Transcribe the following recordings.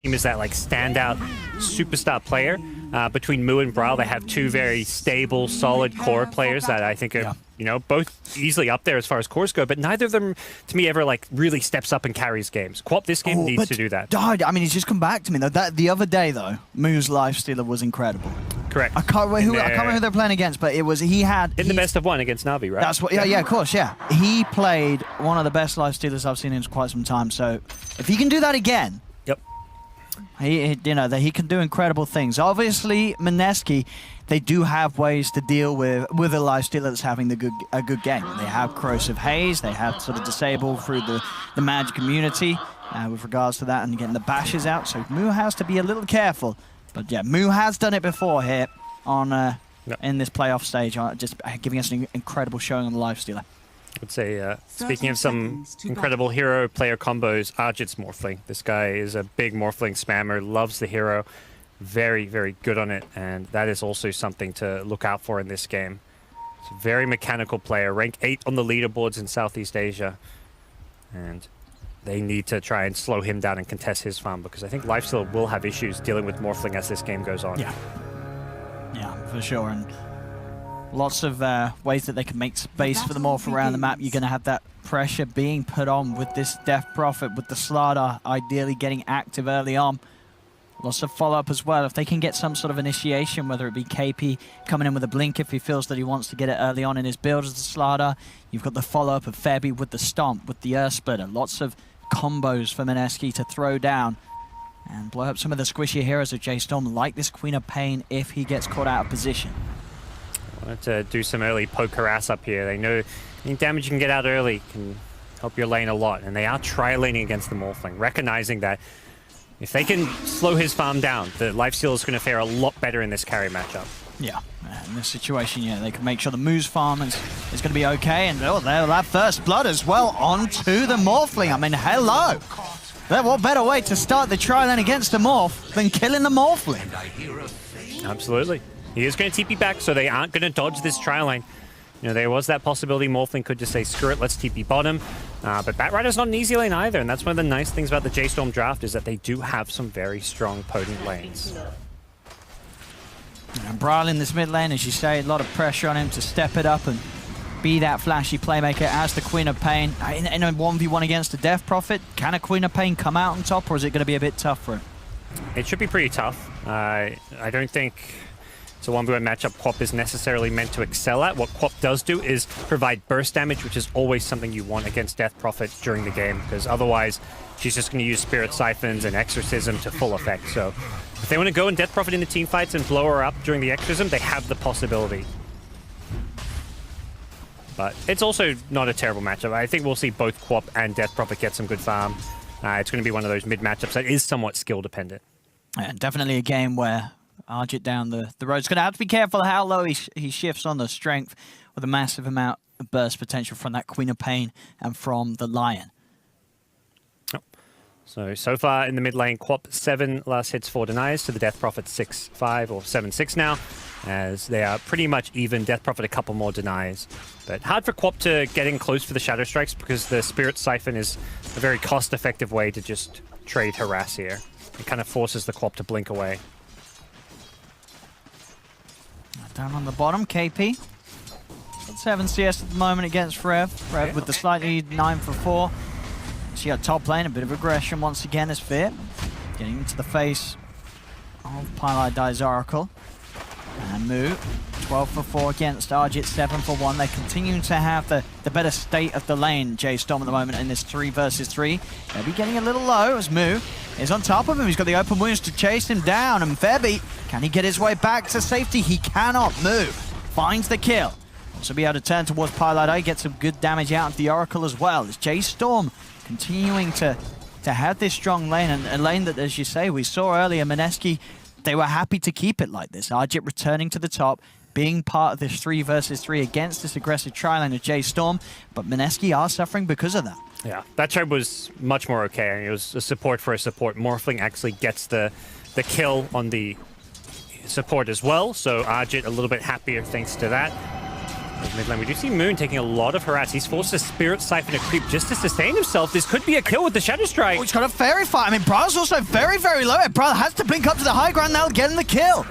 team is that like standout superstar player. Between Mu and Brawl, they have two very stable, solid core players that I think are, you know, both easily up there as far as cores go, but neither of them, to me, ever like really steps up and carries games. Quap this game needs to do that. I mean, he's just come back to me though. The other day though, Mu's Lifestealer was incredible. Correct. I can't remember who they're playing against, but it was in the best of one against Navi, right? That's what. Yeah, of course, yeah. He played one of the best Lifestealers I've seen in quite some time. So if he can do that again. He can do incredible things. Obviously, Mineski, they do have ways to deal with a Lifestealer that's having a good game. They have Corrosive Haze, they have sort of Disable through the Magic immunity with regards to that and getting the bashes out. So Mu has to be a little careful. But yeah, Mu has done it before here on in this playoff stage, just giving us an incredible showing on the Lifestealer. I would say, speaking of some incredible hero player combos, Arjit's Morphling. This guy is a big Morphling spammer, loves the hero, very, very good on it, and that is also something to look out for in this game. It's a very mechanical player, rank 8 on the leaderboards in Southeast Asia, and they need to try and slow him down and contest his farm, because I think Lifesteal will have issues dealing with Morphling as this game goes on. Yeah, for sure. And lots of ways that they can make space for the Morph around the map. You're going to have that pressure being put on with this Death Prophet, with the Slardar ideally getting active early on. Lots of follow-up as well. If they can get some sort of initiation, whether it be KP coming in with a blink if he feels that he wants to get it early on in his build as the Slardar. You've got the follow-up of Febby with the Stomp, with the Earth Splitter. Lots of combos for Mineski to throw down and blow up some of the squishy heroes of J.Storm, like this Queen of Pain if he gets caught out of position. Wanted to do some early poke harass up here. They know any damage you can get out early can help your lane a lot, and they are tri-laning against the Morphling, recognizing that if they can slow his farm down, the Lifesteal is going to fare a lot better in this carry matchup. Yeah, in this situation, they can make sure the Mu's farm is going to be okay, and they'll have First Blood as well onto the Morphling. I mean, hello! What better way to start the tri-lane against the Morph than killing the Morphling? Absolutely. He is going to TP back, so they aren't going to dodge this tri-lane. You know, there was that possibility Morphling could just say, screw it, let's TP bottom. But Batrider's not an easy lane either, and that's one of the nice things about the J.Storm draft is that they do have some very strong, potent lanes. And Brawl in this mid lane, as you say, a lot of pressure on him to step it up and be that flashy playmaker as the Queen of Pain. In a 1v1 against the Death Prophet, can a Queen of Pain come out on top, or is it going to be a bit tough for him? It should be pretty tough. I don't think it's a 1v1 matchup Quap is necessarily meant to excel at. What Quap does do is provide burst damage, which is always something you want against Death Prophet during the game, because otherwise she's just going to use Spirit Siphons and Exorcism to full effect. So if they want to go and Death Prophet into team fights and blow her up during the Exorcism, they have the possibility. But it's also not a terrible matchup. I think we'll see both Quap and Death Prophet get some good farm. It's going to be one of those mid matchups that is somewhat skill dependent. Yeah, definitely a game where Arjit down the road is going to have to be careful how low he shifts on the strength with a massive amount of burst potential from that Queen of Pain and from the Lion. So far in the mid lane, Quap 7 last hits, 4 denies to the Death Prophet 6-5 or 7-6 now, as they are pretty much even. Death Prophet a couple more denies. But hard for Quap to get in close for the Shadow Strikes because the Spirit Siphon is a very cost-effective way to just trade harass here. It kind of forces the Quap to blink away. Down on the bottom, KP. 7 CS at the moment against Rev. Rev with the slightly 9 for 4. She got top lane, a bit of aggression once again as Fear. Getting into the face of Pylai Dai's Oracle. And Mu, 12 for 4 against Arjit, 7 for 1. They're continuing to have the better state of the lane, J.Storm, at the moment in this 3 versus 3. Febby getting a little low as Mu is on top of him. He's got the open wounds to chase him down. And Febby, can he get his way back to safety? He cannot move. Finds the kill. Also be able to turn towards Pylai Dai, get some good damage out of the Oracle as well. As J.Storm continuing to have this strong lane, and a lane that, as you say, we saw earlier, Mineski, they were happy to keep it like this. Arjit returning to the top, being part of this 3 versus 3 against this aggressive tri-lane of J.Storm, but Mineski are suffering because of that. Yeah, that trade was much more okay. I mean, it was a support for a support. Morphling actually gets the kill on the support as well, so Arjit a little bit happier thanks to that. Mid lane, we do see Moon taking a lot of harass. He's forced to Spirit Siphon a creep just to sustain himself. This could be a kill with the Shadow Strike. Oh, he's got a fairy fight. I mean, Bryle's also very, very low. Bryle has to blink up to the high ground now, getting the kill.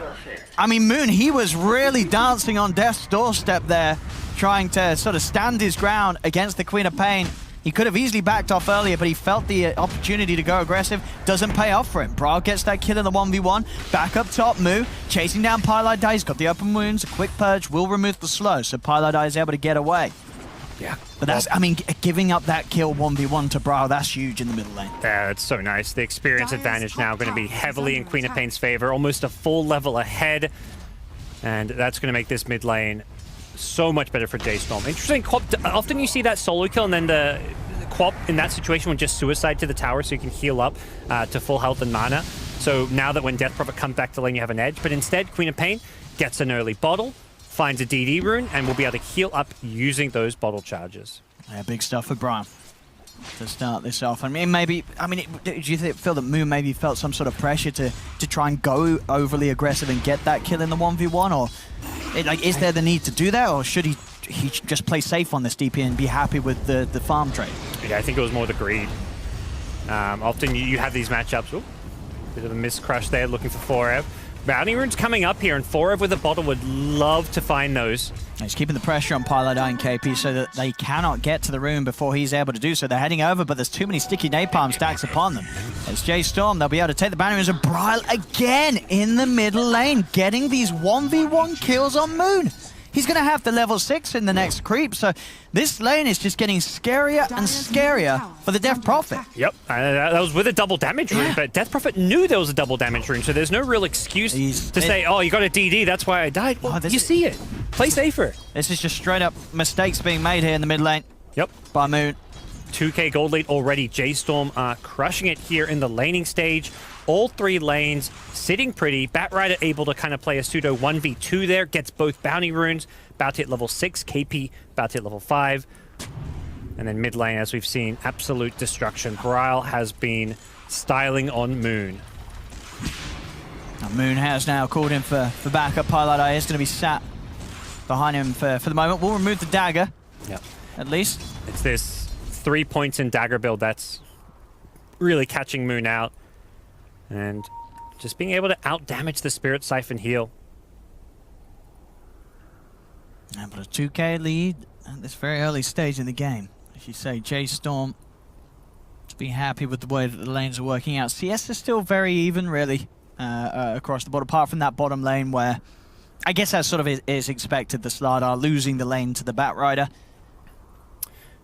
I mean, Moon, he was really dancing on death's doorstep there, trying to sort of stand his ground against the Queen of Pain. He could have easily backed off earlier, but he felt the opportunity to go aggressive. Doesn't pay off for him. Bryle gets that kill in the 1v1. Back up top, Moo, chasing down Pylai. He's got the open wounds. A quick purge will remove the slow, so Pylai is able to get away. Yeah. But that's, I mean, giving up that kill 1v1 to Bryle, that's huge in the middle lane. Yeah, it's so nice. The experience advantage now going to be heavily in Queen of Pain's favor, almost a full level ahead. And that's going to make this mid lane so much better for J.Storm. Interesting, often you see that solo kill and then the Quap in that situation would just suicide to the tower so you can heal up to full health and mana. So now that when Death Prophet comes back to lane, you have an edge. But instead, Queen of Pain gets an early bottle, finds a DD rune, and will be able to heal up using those bottle charges. Yeah, big stuff for Brian to start this off. I mean, maybe, do you feel that Moon maybe felt some sort of pressure to try and go overly aggressive and get that kill in the 1v1? Or is there the need to do that, or should he just play safe on this DP and be happy with the farm trade? Yeah, I think it was more the greed. Often you have these matchups. Ooh, bit of a miss crush there, looking for Forev. Bounty runes coming up here, and Forev with a bottle would love to find those. He's keeping the pressure on Pylai and KP so that they cannot get to the rune before he's able to do so. They're heading over, but there's too many sticky napalm stacks upon them. It's J.Storm. They'll be able to take the bounty runes, and Bryle again in the middle lane, getting these 1v1 kills on Moon. He's going to have the level 6 in the next creep, so this lane is just getting scarier and scarier for the Death Prophet. Yep, that was with a double damage rune, but Death Prophet knew there was a double damage rune, so there's no real excuse to say, oh, you got a DD, that's why I died. Well, you see it. Play safer. This is just straight up mistakes being made here in the mid lane. Yep. By Moon. 2k gold lead already. J.Storm crushing it here in the laning stage. All three lanes sitting pretty. Batrider able to kind of play a pseudo 1v2 there. Gets both bounty runes. About to hit level 6. KP about to hit level 5. And then mid lane, as we've seen, absolute destruction. Bryle has been styling on Moon. Now Moon has now called in for backup. Pylai is going to be sat behind him for the moment. We'll remove the dagger. Yep. At least. It's this 3 points in dagger build that's really catching Moon out. And just being able to out-damage the Spirit Siphon heal. Yeah, but a 2k lead at this very early stage in the game. As you say, J.Storm to be happy with the way that the lanes are working out. CS is still very even, really, across the board, apart from that bottom lane where I guess that sort of is expected. The Slardar losing the lane to the Batrider.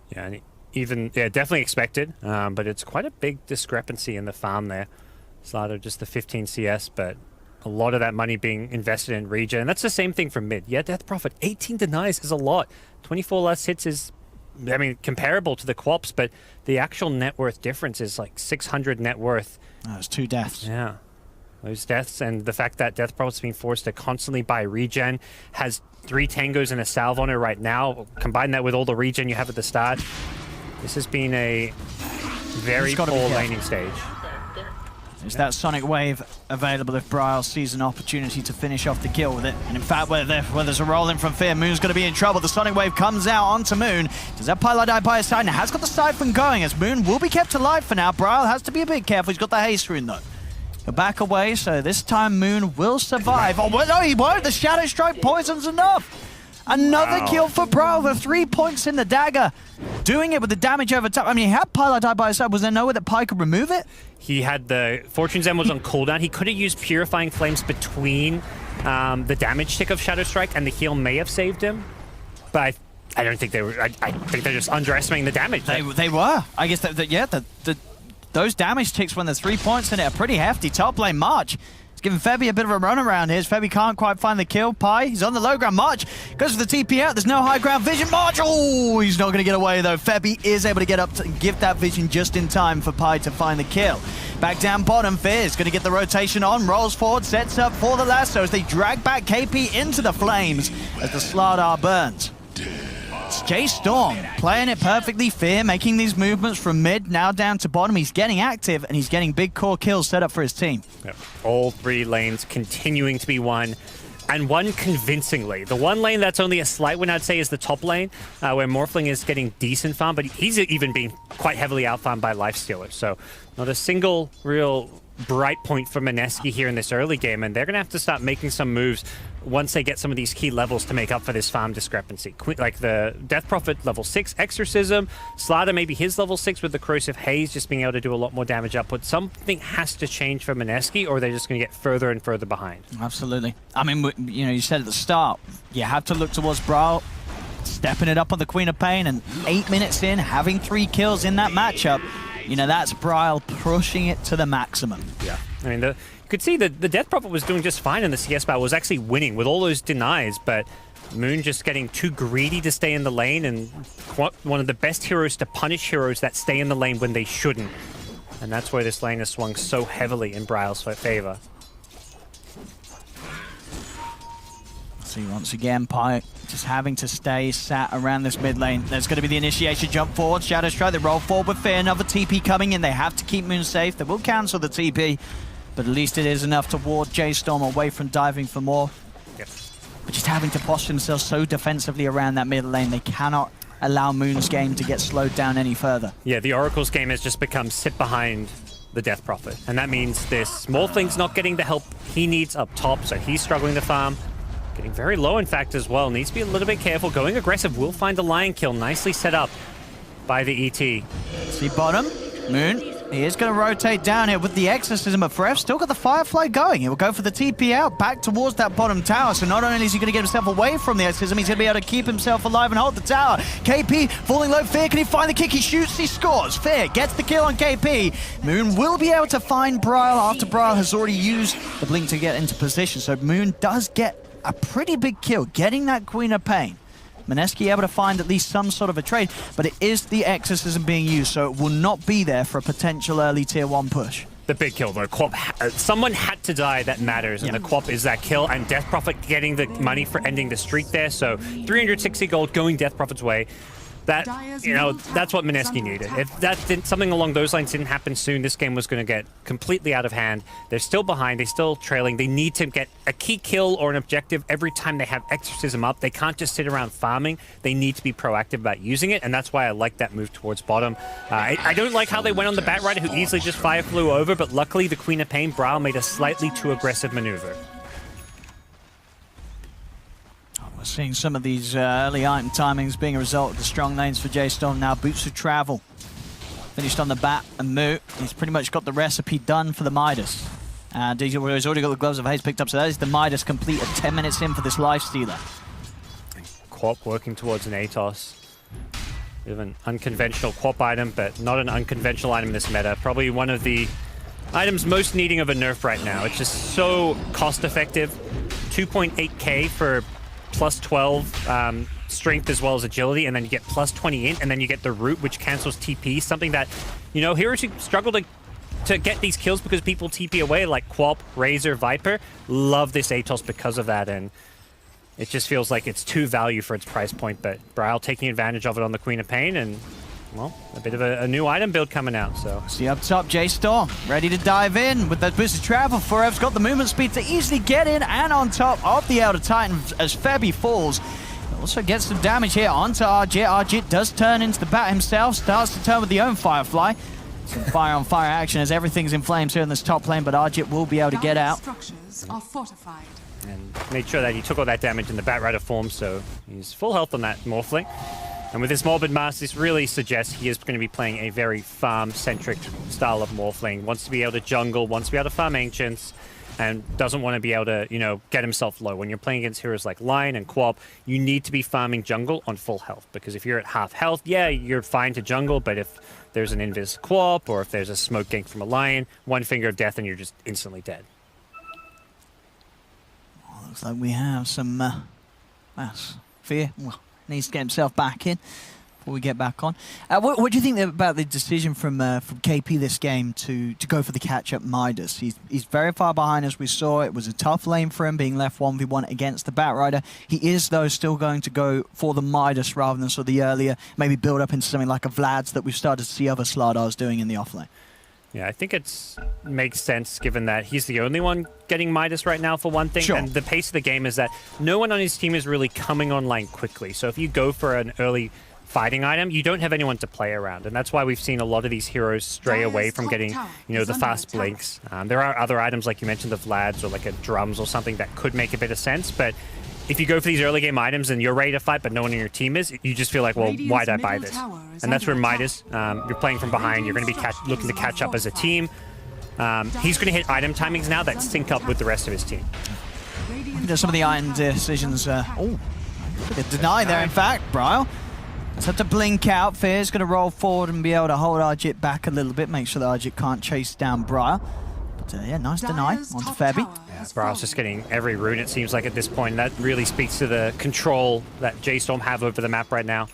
Yeah, and definitely expected, but it's quite a big discrepancy in the farm there. Slardar just the 15 CS, but a lot of that money being invested in regen. And that's the same thing for mid. Yeah, Death Prophet, 18 denies is a lot. 24 less hits is, I mean, comparable to the Quops, but the actual net worth difference is like 600 net worth. Oh, it's 2 deaths. Yeah, those deaths, and the fact that Death Prophet's being forced to constantly buy regen, has 3 tangos and a salve on her right now. Combine that with all the regen you have at the start. This has been a very poor laning stage. Is that Sonic Wave available if Bryle sees an opportunity to finish off the kill with it? And in fact, where there's a roll in from Fear, Moon's going to be in trouble. The Sonic Wave comes out onto Moon. Does that Pylai die by his side? And it has got the Siphon going, as Moon will be kept alive for now. Bryle has to be a bit careful. He's got the haste rune, though. He'll back away, so this time Moon will survive. Oh, well, no, he won't. The Shadow Strike poison's enough. Another kill for Bryle, the 3 points in the dagger. Doing it with the damage over top. I mean, he had Pylai die by his side. Was there no way that Pi could remove it? He had the Fortune's End was on cooldown. He could have used Purifying Flames between the damage tick of Shadow Strike, and the heal may have saved him. But I don't think they were. I think they're just underestimating the damage. They were. I guess those damage ticks when there's 3 points in it are pretty hefty. Top lane March. Giving Febby a bit of a run around here. Febby can't quite find the kill. Pi, he's on the low ground. March goes for the TP out. There's no high ground vision. March, oh, he's not going to get away though. Febby is able to get up to give that vision just in time for Pi to find the kill. Back down bottom, Fear is going to get the rotation on. Rolls forward, sets up for the lasso as they drag back KP into the flames as the Slardar burns. It's J.Storm playing it perfectly. Fear making these movements from mid now down to bottom. He's getting active and he's getting big core kills set up for his team. Yep. All 3 lanes continuing to be won and won convincingly. The one lane that's only a slight win, I'd say, is the top lane, where Morphling is getting decent farm, but he's even being quite heavily outfarmed by Lifestealer. So not a single real bright point for Mineski here in this early game, and they're going to have to start making some moves once they get some of these key levels to make up for this farm discrepancy. Like the Death Prophet level 6 Exorcism, Slaughter maybe his level 6 with the Corrosive Haze just being able to do a lot more damage output. Something has to change for Mineski, or they're just going to get further and further behind. Absolutely. I mean, you know, you said at the start, you have to look towards Brawl, stepping it up on the Queen of Pain, and 8 minutes in, having 3 kills in that matchup. You know, that's Braille pushing it to the maximum. Yeah. I mean, you could see that the Death Prophet was doing just fine in the CS battle, was actually winning with all those denies, but Moon just getting too greedy to stay in the lane, and one of the best heroes to punish heroes that stay in the lane when they shouldn't. And that's why this lane has swung so heavily in Braille's favor. See, once again, Pike just having to stay sat around this mid lane. There's going to be the initiation jump forward. Shadow Strike, they roll forward with Fear. Another TP coming in. They have to keep Moon safe. They will cancel the TP, but at least it is enough to ward J.Storm away from diving for more. Yep. But just having to posture themselves so defensively around that mid lane, they cannot allow Moon's game to get slowed down any further. Yeah, the Oracle's game has just become sit behind the Death Prophet, and that means this Morphling's not getting the help he needs up top, so he's struggling to farm. Getting very low, in fact, as well. Needs to be a little bit careful. Going aggressive will find a Lion Kill. Nicely set up by the ET. See bottom, Moon. He is going to rotate down here with the Exorcism of Forever. Still got the Firefly going. He will go for the TP out back towards that bottom tower. So not only is he going to get himself away from the Exorcism, he's going to be able to keep himself alive and hold the tower. KP falling low. Fear, can he find the kick? He shoots, he scores. Fear gets the kill on KP. Moon will be able to find Braille after Braille has already used the blink to get into position. So Moon does get a pretty big kill, getting that Queen of Pain. Mineski able to find at least some sort of a trade, but it is the Exorcism being used, so it will not be there for a potential early tier 1 push. The big kill, though. Someone had to die that matters, and the Quap is that kill, and Death Prophet getting the money for ending the streak there, so 360 gold going Death Prophet's way. That, you know, that's what Mineski needed. If that didn't, something along those lines didn't happen soon, this game was going to get completely out of hand. They're still behind. They're still trailing. They need to get a key kill or an objective every time they have Exorcism up. They can't just sit around farming. They need to be proactive about using it, and that's why I like that move towards bottom. I don't like how they went on the Bat Rider, who easily just fire flew over, but luckily the Queen of Pain, Braille, made a slightly too aggressive maneuver. We're seeing some of these early item timings being a result of the strong lanes for J.Storm now. Boots of Travel finished on the Bat and Moo. He's pretty much got the recipe done for the Midas. And he's already got the Gloves of Haze picked up, so that is the Midas complete at 10 minutes in for this Lifestealer. Quap working towards an Atos. Bit of an unconventional Quap item, but not an unconventional item in this meta. Probably one of the items most needing of a nerf right now. It's just so cost effective. 2.8k for plus 12 strength as well as agility, and then you get plus 20 int, and then you get the root, which cancels TP. Something that, you know, heroes who struggle to get these kills because people TP away, like Quap, Razor, Viper, love this Atos because of that, and it just feels like it's too value for its price point. But Braille taking advantage of it on the Queen of Pain, and, well, a bit of a new item build coming out, so. See up top, J.Storm, ready to dive in with that boost of travel. Forev's got the movement speed to easily get in and on top of the Elder Titan as Febby falls. Also gets some damage here onto Arjit. Arjit does turn into the Bat himself, starts to turn with the own Firefly. Some fire on fire action as everything's in flames here in this top lane, but Arjit will be able to get out. Structures are fortified. And made sure that he took all that damage in the Bat Rider form, so he's full health on that Morphling. And with this Morbid Mask, this really suggests he is going to be playing a very farm-centric style of Morphling. Wants to be able to jungle, wants to be able to farm Ancients, and doesn't want to be able to, you know, get himself low. When you're playing against heroes like Lion and Quap, you need to be farming jungle on full health, because if you're at half health, yeah, you're fine to jungle, but if there's an Invis Quap, or if there's a smoke gank from a Lion, one finger of death and you're just instantly dead. Well, looks like we have some Fear. Well, needs to get himself back in before we get back on. What do you think about the decision from KP this game to go for the catch-up Midas? He's very far behind, as we saw. It was a tough lane for him, being left 1v1 against the Bat Rider. He is, though, still going to go for the Midas rather than sort of the earlier, maybe build up into something like a Vlad's that we've started to see other Slardars doing in the offlane. Yeah, I think it's makes sense given that he's the only one getting Midas right now for one thing. Sure. And the pace of the game is that no one on his team is really coming online quickly. So if you go for an early fighting item, you don't have anyone to play around. And that's why we've seen a lot of these heroes stray away from getting, you know, the fast blinks. There are other items like you mentioned, the Vlads or like a drums or something that could make a bit of sense. But if you go for these early game items and you're ready to fight, but no one in your team is, you just feel like, well, why'd I buy this? And that's where Midas, you're playing from behind. You're going to be looking to catch up as a team. He's going to hit item timings now that sync up with the rest of his team. Some of the item decisions. Oh, a deny there, in fact, Bryle. Just have to blink out. Fear's going to roll forward and be able to hold Arjit back a little bit, make sure that Arjit can't chase down Bryle. But yeah, nice deny onto Febby. Yeah, Bryle's just getting every rune, it seems like, at this point. That really speaks to the control that J.Storm have over the map right now.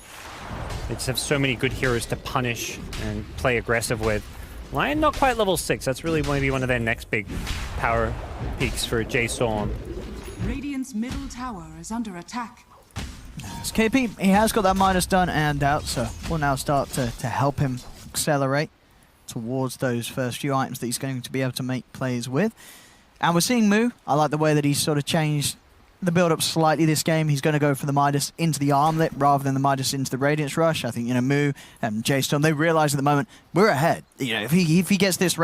They just have so many good heroes to punish and play aggressive with. Lion not quite level 6. That's really maybe one of their next big power peaks for J.Storm. Radiant's middle tower is under attack. It's KP, he has got that Midas done and out, so we'll now start to help him accelerate towards those first few items that he's going to be able to make plays with. And we're seeing Moo. I like the way that he's sort of changed the build-up slightly this game. He's going to go for the Midas into the armlet rather than the Midas into the Radiance Rush. I think, you know, Moo and J.Storm, they realize at the moment, we're ahead. You know, if he gets this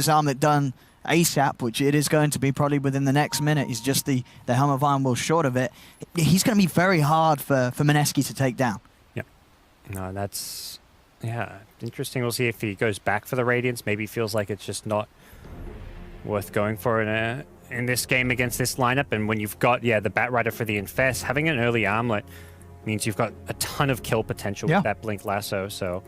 armlet done ASAP, which it is going to be probably within the next minute, he's just the Helm of Iron will short of it. He's going to be very hard for Mineski to take down. Yeah. No, that's, yeah, interesting. We'll see if he goes back for the Radiance. Maybe feels like it's just not worth going for in this game against this lineup. And when you've got, the Batrider for the Infest, having an early armlet means you've got a ton of kill potential with that Blink Lasso. So,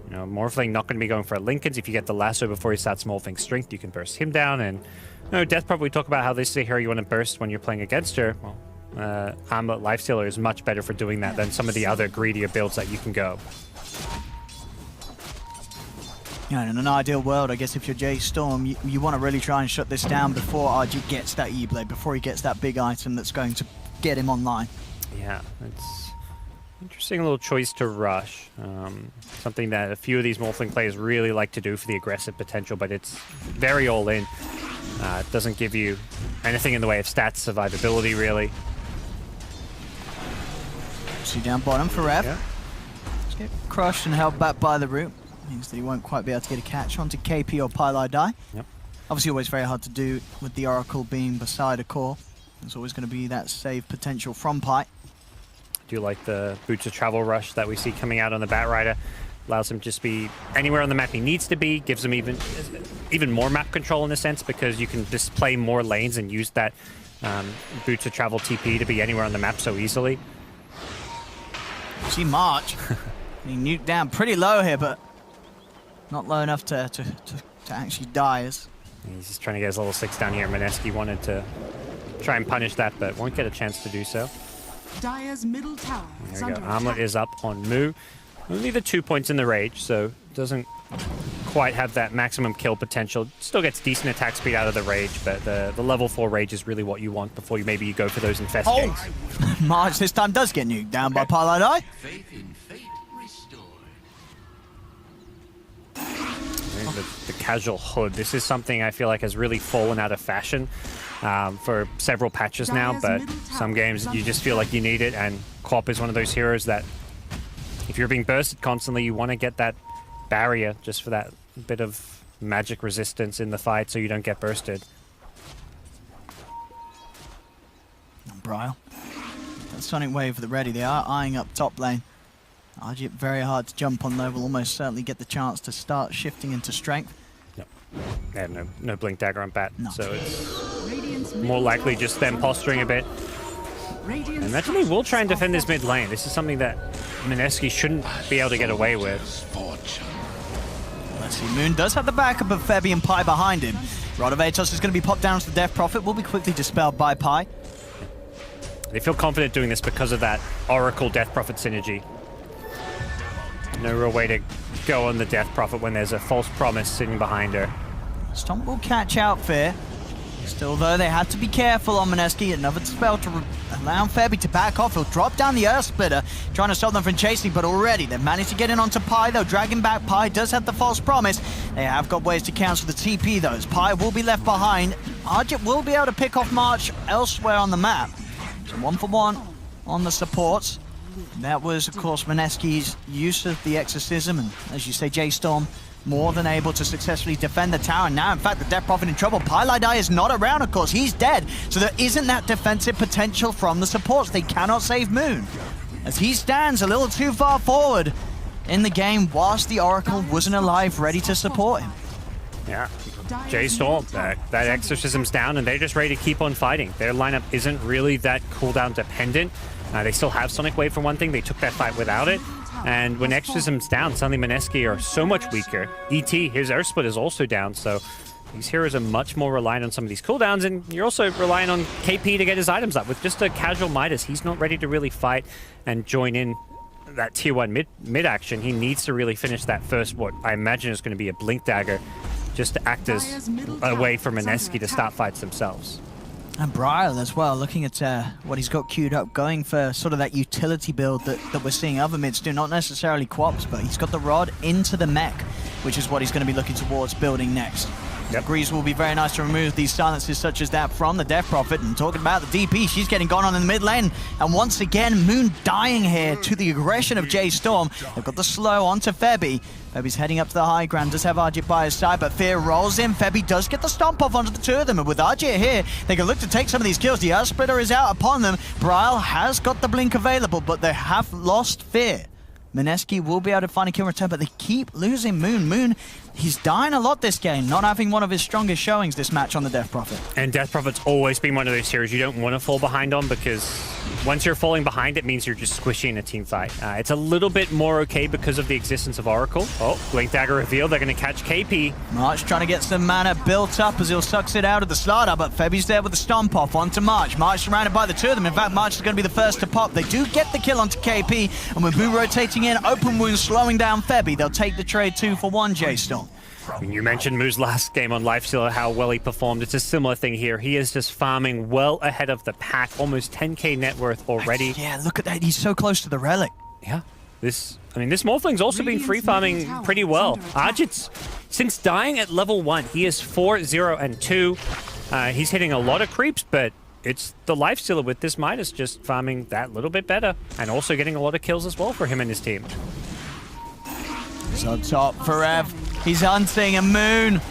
you know, Morphling not going to be going for Lincolns. If you get the Lasso before he starts Morphling Strength, you can burst him down. And, you know, Death Prop, we talk about how this is a hero you want to burst when you're playing against her. Well, Armlet Lifestealer is much better for doing that than some of the other greedier builds that you can go. Yeah, in an ideal world, I guess if you're J.Storm, you want to really try and shut this down before RG gets that E-Blade, before he gets that big item that's going to get him online. Yeah, it's interesting little choice to rush. Something that a few of these Morphling players really like to do for the aggressive potential, but it's very all-in. It doesn't give you anything in the way of stats, survivability, really. See down bottom for Rev. Yeah. Just get crushed and held back by the root. Means that he won't quite be able to get a catch onto KP or Pylai Die. Yep. Obviously always very hard to do with the Oracle being beside a core. There's always going to be that save potential from Pi. Do you like the Boots of Travel rush that we see coming out on the Batrider? Allows him to just be anywhere on the map he needs to be, gives him even more map control in a sense, because you can display more lanes and use that Boots of Travel TP to be anywhere on the map so easily. See March. He nuked down pretty low here, but not low enough to actually die. He's just trying to get his level 6 down here. Mineski wanted to try and punish that, but won't get a chance to do so. Dire's middle tower is There we under go. Armlet attack. is up on Moo. Only the 2 points in the Rage, so doesn't quite have that maximum kill potential. Still gets decent attack speed out of the Rage, but the level 4 Rage is really what you want before you maybe go for those Infest gates. March this time does get nuked down by Pylai Die. Faith in fate restored. The casual hood. This is something I feel like has really fallen out of fashion for several patches now, but some games you just feel like you need it, and Quap is one of those heroes that if you're being bursted constantly, you want to get that barrier just for that bit of magic resistance in the fight so you don't get bursted. Bryle. That Sonic Wave at the ready. They are eyeing up top lane. RG very hard to jump on though. Will almost certainly get the chance to start shifting into strength. Yep. They have no Blink Dagger on bat, No. so it's Radiant's more likely middle just tower them is posturing a under bit. attack. Radiant's And eventually we'll try and structures defend are this mid lane. This is something that Mineski shouldn't be able to get away with. Fortune. Let's see. Moon does have the backup of Febby and Pi behind him. Rod of Atos is going to be popped down to the Death Prophet. Will be quickly dispelled by Pi. They feel confident doing this because of that Oracle Death Prophet synergy. No real way to go on the Death Prophet when there's a false promise sitting behind her. Stomp will catch out Fear. Still, though, they had to be careful on Mineski. Another spell to allow Febby to back off. He'll drop down the Earth Splitter, trying to stop them from chasing, but already they've managed to get in onto Pi. They'll drag him back. Pi does have the false promise. They have got ways to cancel the TP, though, as Pi will be left behind. Argit will be able to pick off March elsewhere on the map. So 1 for 1 on the supports. That was, of course, Mineski's use of the Exorcism, and as you say, J.Storm more than able to successfully defend the tower. Now, in fact, the Death Prophet in trouble. Pylai is not around, of course. He's dead. So there isn't that defensive potential from the supports. They cannot save Moon, as he stands a little too far forward in the game whilst the Oracle wasn't alive, ready to support him. Yeah, J.Storm, that Exorcism's down, and they're just ready to keep on fighting. Their lineup isn't really that cooldown dependent. They still have Sonic Wave for one thing. They took that fight without it. And when Exorcism's down, suddenly Mineski are so much weaker. E.T., his Earth Split is also down, so these heroes are much more reliant on some of these cooldowns, and you're also relying on KP to get his items up. With just a casual Midas, he's not ready to really fight and join in that tier 1 mid action. He needs to really finish that first, what I imagine is going to be a Blink Dagger, just to act as a way for Mineski to start fights themselves. And Brian as well, looking at what he's got queued up, going for sort of that utility build that we're seeing other mids do, not necessarily Quops, but he's got the rod into the mech, which is what he's going to be looking towards building next. Yep. Greaves will be very nice to remove these silences such as that from the Death Prophet. And talking about the DP, she's getting gone on in the mid lane. And once again, Moon dying here to the aggression of J.Storm. They've got the slow onto Febby. Febby's heading up to the high ground, does have Argit by his side, but Fear rolls in. Febby does get the stomp off onto the two of them, and with Argit here, they can look to take some of these kills. The Earth Splitter is out upon them. Braille has got the blink available, but they have lost Fear. Mineski will be able to find a kill return, but they keep losing Moon. Moon, he's dying a lot this game, not having one of his strongest showings this match on the Death Prophet. And Death Prophet's always been one of those heroes you don't want to fall behind on, because once you're falling behind, it means you're just squishy in a team fight. It's a little bit more okay because of the existence of Oracle. Oh, Blink Dagger revealed. They're going to catch KP. March trying to get some mana built up as he'll sucks it out of the starter, but Febby's there with the stomp off onto March. March surrounded by the two of them. In fact, March is going to be the first to pop. They do get the kill onto KP, and with Moon rotating in, open wounds slowing down Febby, they'll take the trade 2 for 1, J.Storm. You mentioned Moo's last game on Lifestealer, how well he performed. It's a similar thing here. He is just farming well ahead of the pack, almost 10k net worth already. Yeah, look at that. He's so close to the relic. Yeah. This Morphling's also been free farming pretty well. Argit's, since dying at level 1, he is 4-0 and 2. He's hitting a lot of creeps, but it's the Lifestealer with this Midas just farming that little bit better, and also getting a lot of kills as well for him and his team. He's on top for Rev. He's hunting a Moon.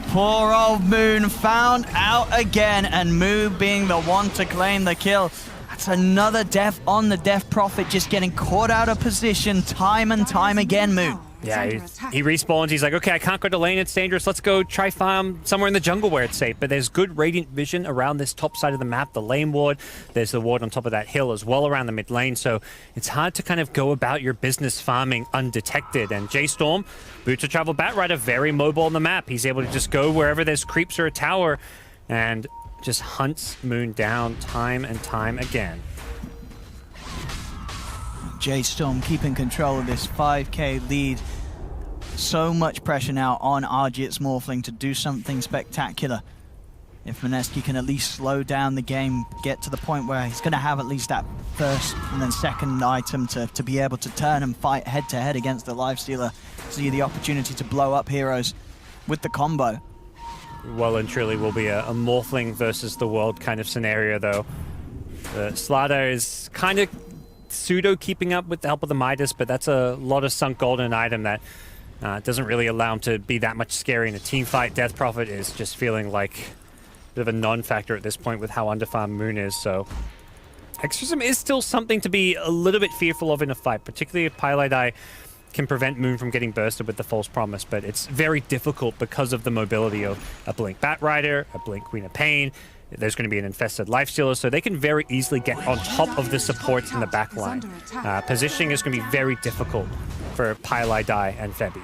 Poor old Moon found out again, and Moon being the one to claim the kill. That's another death on the Death Prophet, just getting caught out of position time and time again, Moon. Yeah, he respawns. He's like, okay, I can't go to lane. It's dangerous. Let's go try farm somewhere in the jungle where it's safe. But there's good radiant vision around this top side of the map, the lane ward. There's the ward on top of that hill as well around the mid lane. So it's hard to kind of go about your business farming undetected. And J.Storm, Boots of Travel Batrider, very mobile on the map. He's able to just go wherever there's creeps or a tower and just hunts Moon down time and time again. J.Storm keeping control of this 5k lead. So much pressure now on Argit's Morphling to do something spectacular. If Mineski can at least slow down the game, get to the point where he's going to have at least that first and then second item to be able to turn and fight head-to-head against the Lifestealer, see the opportunity to blow up heroes with the combo. Well and truly will be a Morphling versus the world kind of scenario, though. Slaughter is kind of pseudo keeping up with the help of the Midas, but that's a lot of sunk gold in an item that doesn't really allow him to be that much scary in a team fight. Death Prophet is just feeling like a bit of a non-factor at this point with how underfarmed Moon is, so Exorcism is still something to be a little bit fearful of in a fight, particularly if Pylai can prevent Moon from getting bursted with the false promise, but it's very difficult because of the mobility of a Blink Batrider, a Blink Queen of Pain. There's going to be an infested Lifestealer, so they can very easily get on top of the supports in the back line. Positioning is going to be very difficult for Pylai and Febby.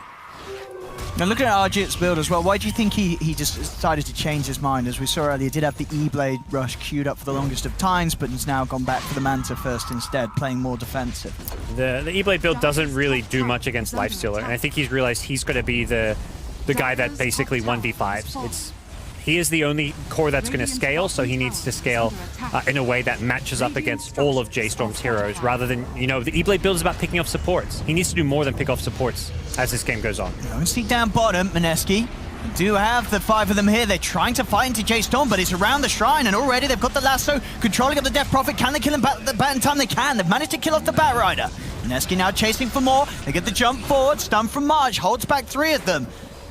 Now looking at Argit's build as well, why do you think he just decided to change his mind? As we saw earlier, he did have the E-Blade rush queued up for the longest of times, but he's now gone back for the Manta first instead, playing more defensive. The E-Blade build doesn't really do much against Lifestealer, and I think he's realized he's going to be the guy that basically 1v5s. He is the only core that's going to scale, so he needs to scale in a way that matches up against all of J.Storm's heroes, rather than, you know, the E-Blade build is about picking off supports. He needs to do more than pick off supports as this game goes on. You see down bottom, Mineski. You do have the 5 of them here. They're trying to fight into J.Storm, but it's around the shrine, and already they've got the lasso, controlling of the Death Prophet. Can they kill him bat in time? They can. They've managed to kill off the Bat Rider. Mineski now chasing for more. They get the jump forward. Stun from March. Holds back 3 of them.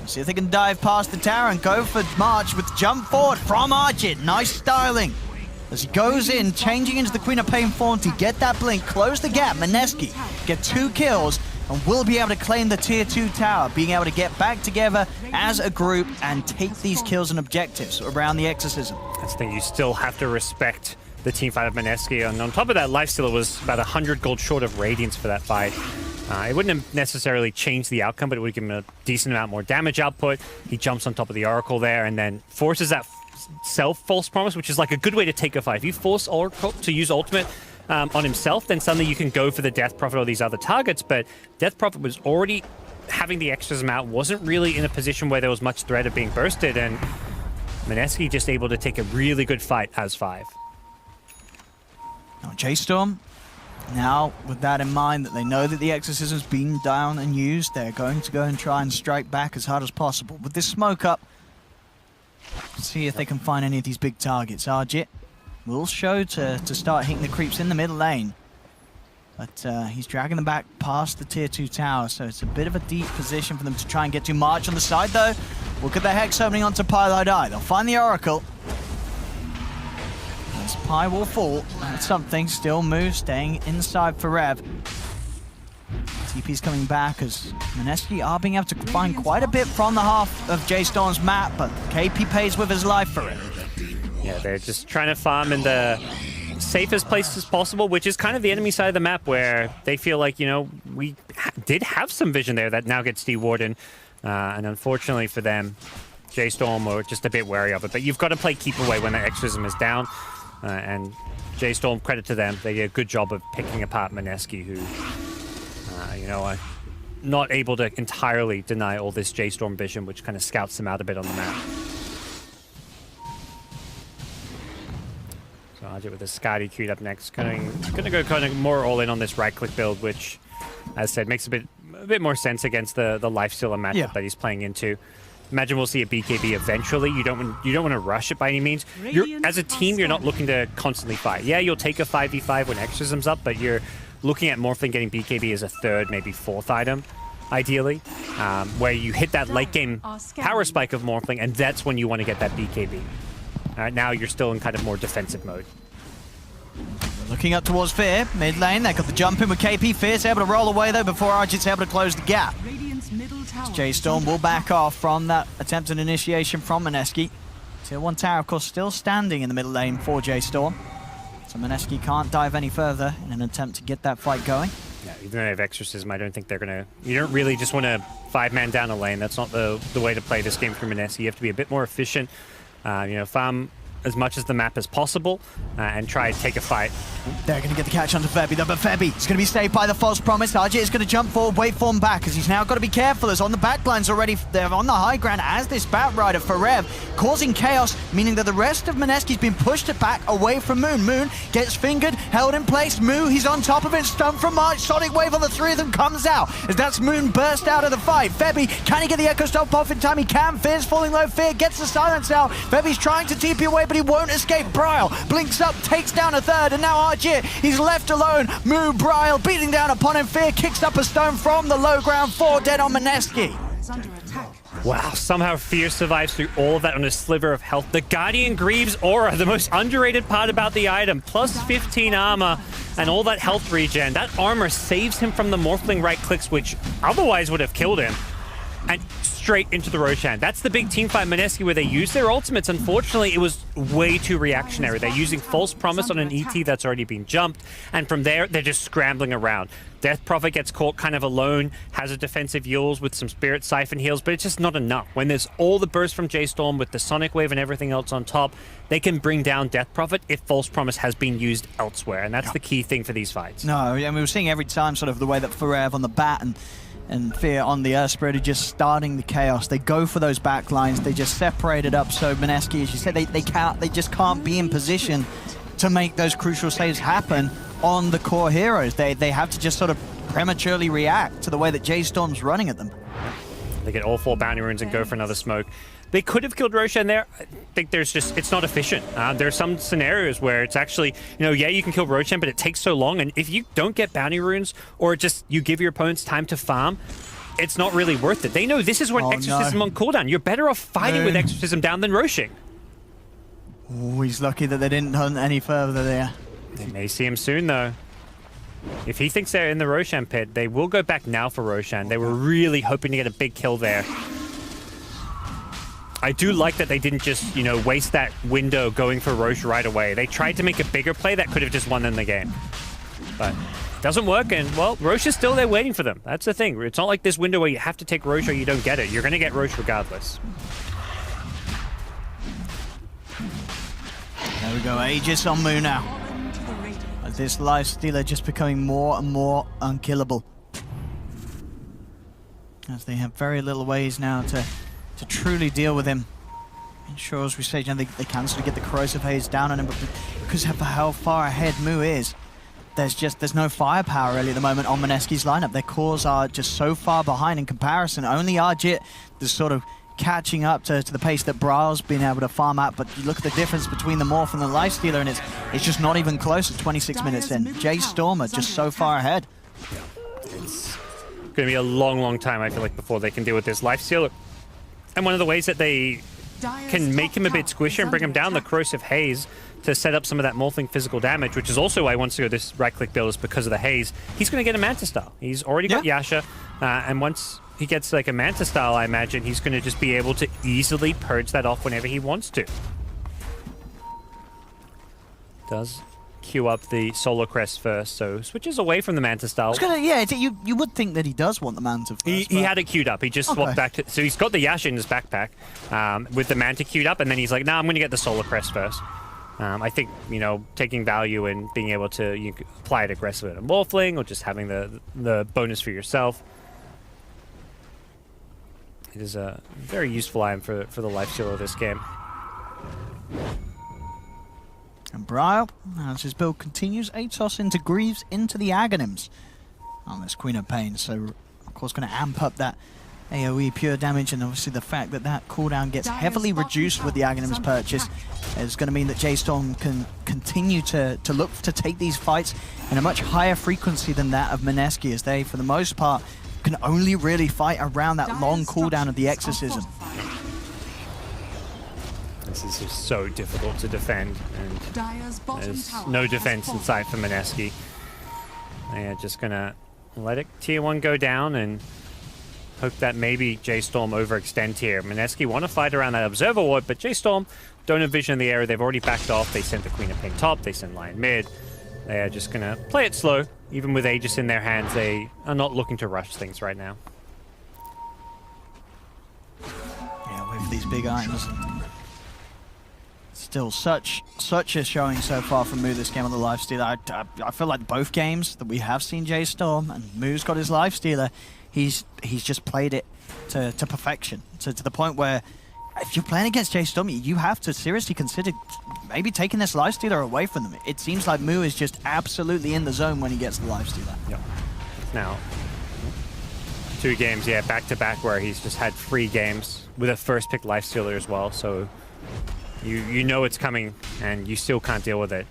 See if they can dive past the tower and go for March with jump forward from Argit. Nice styling. As he goes in, changing into the Queen of Pain form to get that blink, close the gap. Mineski get 2 kills and will be able to claim the tier 2 tower, being able to get back together as a group and take these kills and objectives around the Exorcism. That's the thing, you still have to respect the team fight of Mineski, and on top of that, Lifestealer was about 100 gold short of Radiance for that fight. It wouldn't have necessarily changed the outcome, but it would give him a decent amount more damage output. He jumps on top of the Oracle there and then forces that self-false promise, which is like a good way to take a fight. If you force Oracle to use ultimate on himself, then suddenly you can go for the Death Prophet or these other targets, but Death Prophet was already having the exorcism out, wasn't really in a position where there was much threat of being bursted, and Mineski just able to take a really good fight as 5. Now J.Storm, now with that in mind, that they know that the exorcism's been down and used, they're going to go and try and strike back as hard as possible. With this smoke up, see if they can find any of these big targets. Argit will show to start hitting the creeps in the middle lane. But he's dragging them back past the tier 2 tower, so it's a bit of a deep position for them to try and get to. March on the side though. Look at the Hex opening onto Pylite Eye. They'll find the Oracle. This Pie will fall. And something still moves, staying inside for Rev. TP's coming back as Mineski are being able to find quite a bit from the half of J.Storm's map, but KP pays with his life for it. Yeah, they're just trying to farm in the safest places possible, which is kind of the enemy side of the map where they feel like, you know, we did have some vision there that now gets de-warden. And unfortunately for them, J.Storm are just a bit wary of it. But you've got to play keep away when the exorcism is down. And J.Storm, credit to them, they did a good job of picking apart Mineski, who, you know, are not able to entirely deny all this J.Storm vision, which kind of scouts them out a bit on the map. So Argit with the Skadi queued up next, going to go kind of more all in on this right-click build, which, as I said, makes a bit more sense against the Lifestealer matchup that he's playing into. Imagine we'll see a BKB eventually. You don't want to rush it by any means. As a team, you're not looking to constantly fight. Yeah, you'll take a 5v5 when Exorcism's up, but you're looking at Morphling getting BKB as a 3rd, maybe 4th item, ideally, where you hit that late game power spike of Morphling, and that's when you want to get that BKB. Now you're still in kind of more defensive mode. Looking up towards Fear, mid lane, they got the jump in with KP. Fear's able to roll away though before Argit's able to close the gap. J.Storm will back off from that attempted initiation from Mineski. Tier 1 tower, of course, still standing in the middle lane for J.Storm. So Mineski can't dive any further in an attempt to get that fight going. Yeah, even though they have Exorcism, I don't think they're going to... You don't really just want to 5-man down a lane. That's not the way to play this game for Mineski. You have to be a bit more efficient. You know, farm as much as the map as possible and try to take a fight. They're going to get the catch onto Febby though, but Febby is going to be saved by the false promise. Argit is going to jump forward, wait for him back, as he's now got to be careful, as on the backlines already, they're on the high ground as this Bat Rider for Rev, causing chaos, meaning that the rest of Mineski's been pushed back away from Moon. Moon gets fingered, held in place. Moo, he's on top of it, stunned from March. Sonic Wave on the 3 of them comes out, as that's Moon burst out of the fight. Febby, can he get the Echo Stop off in time? He can. Fear's falling low. Fear gets the silence out. Febby's trying to TP away, but he won't escape. Bryle blinks up, takes down a 3rd, and now Argit, he's left alone. Moo, Bryle beating down upon him. Fear kicks up a stone from the low ground, 4 dead on Mineski. Wow, somehow Fear survives through all of that on a sliver of health. The Guardian Greaves aura, the most underrated part about the item, plus 15 armor and all that health regen. That armor saves him from the Morphling right clicks, which otherwise would have killed him. And straight into the Roshan. That's the big teamfight Mineski where they use their ultimates. Unfortunately, it was way too reactionary. They're using False Promise on an ET that's already been jumped, and from there, they're just scrambling around. Death Prophet gets caught kind of alone, has a defensive Yules with some Spirit Siphon heals, but it's just not enough. When there's all the burst from J.Storm with the Sonic Wave and everything else on top, they can bring down Death Prophet if False Promise has been used elsewhere, and that's the key thing for these fights. No, I mean, we're seeing every time sort of the way that Forever on the bat, and And Fear on the Earth Spirit are just starting the chaos. They go for those back lines. They just separate it up. So Mineski, as you said, they just can't be in position to make those crucial saves happen on the core heroes. They have to just sort of prematurely react to the way that J.Storm's running at them. They get all 4 bounty runes and go for another smoke. They could have killed Roshan there. I think it's not efficient. There are some scenarios where it's actually, yeah, you can kill Roshan, but it takes so long. And if you don't get bounty runes or just you give your opponents time to farm, it's not really worth it. They know this is when Exorcism on cooldown. You're better off fighting with Exorcism down than Roshan. Oh, he's lucky that they didn't hunt any further there. They may see him soon, though. If he thinks they're in the Roshan pit, they will go back now for Roshan. They were really hoping to get a big kill there. I do like that they didn't just, waste that window going for Roche right away. They tried to make a bigger play that could have just won them the game. But it doesn't work, and, well, Roche is still there waiting for them. That's the thing. It's not like this window where you have to take Roche or you don't get it. You're going to get Roche regardless. There we go, Aegis on Mu now. This Lifestealer just becoming more and more unkillable. As they have very little ways now to truly deal with him. Ensure, as we say, they can sort of get the corrosive haze down on him, but because of how far ahead Mu is, there's no firepower really at the moment on Mineski's lineup. Their cores are just so far behind in comparison. Only Arjit is sort of catching up to the pace that Brail's been able to farm at, but you look at the difference between the Morph and the Lifestealer, and it's just not even close at 26 minutes in. J.Storm are just so far ahead. It's going to be a long, long time, I feel like, before they can deal with this Lifestealer. And one of the ways that they can make him a bit squishy and bring him down the corrosive haze to set up some of that Morphling physical damage, which is also why he wants to go this right-click build, is because of the haze. He's going to get a Manta Style. He's already got Yasha, and once he gets like a Manta Style, I imagine he's going to just be able to easily purge that off whenever he wants to. Does queue up the Solar Crest first, so switches away from the Manta Style. You would think that he does want the Manta first. He had it queued up. He just swapped back to... So he's got the Yasha in his backpack with the Manta queued up, and then he's like, nah, I'm going to get the Solar Crest first. I think, taking value and being able to apply it aggressively to Morphling or just having the bonus for yourself. It is a very useful item for the Lifestealer of this game. And Brail, as his build continues, Atos into Greaves into the Aghanims on this Queen of Pain. So, of course, going to amp up that AoE pure damage, and obviously the fact that that cooldown gets heavily reduced with the Aghanims purchase is going to mean that J.Storm can continue to look to take these fights in a much higher frequency than that of Mineski, as they, for the most part, can only really fight around that long cooldown of the Exorcism. This is just so difficult to defend, and there's no defense in sight for Mineski. They're just gonna let it tier 1 go down and hope that maybe J.Storm overextend here. Mineski want to fight around that Observer Ward, but J.Storm don't envision the area. They've already backed off. They sent the Queen of Pain top, they sent Lion mid. They are just gonna play it slow. Even with Aegis in their hands, they are not looking to rush things right now. Yeah, wait for these big items. Still such a showing so far from Mu this game on the Lifestealer. I feel like both games that we have seen J.Storm and Mu's got his Lifestealer, he's just played it to perfection. To the point where if you're playing against J.Storm, you have to seriously consider maybe taking this Lifestealer away from them. It seems like Mu is just absolutely in the zone when he gets the Lifestealer. Yep. Now, 2 games, back to back, where he's just had 3 games with a first pick Lifestealer as well. So you know it's coming, and you still can't deal with it.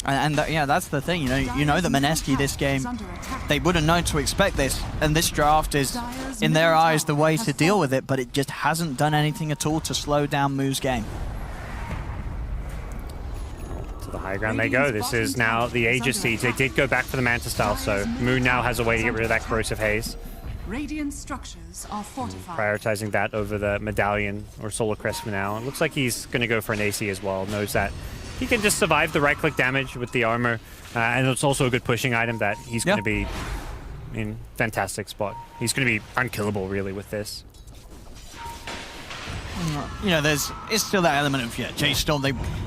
And that's the thing. You know that Mineski this game, they would have known to expect this, and this draft is, in their eyes, the way to deal with it. But it just hasn't done anything at all to slow down Mu's game. To the high ground they go. This is now the Aegis Siege. They did go back for the Manta Style, so Mu now has a way to get rid of that corrosive haze. Radiant structures are fortified. Prioritizing that over the Medallion or Solar Crest for now. It looks like he's going to go for an AC as well. Knows that he can just survive the right-click damage with the armor. And it's also a good pushing item that he's going to be in fantastic spot. He's going to be unkillable, really, with this. You know, it's still that element of J.Storm.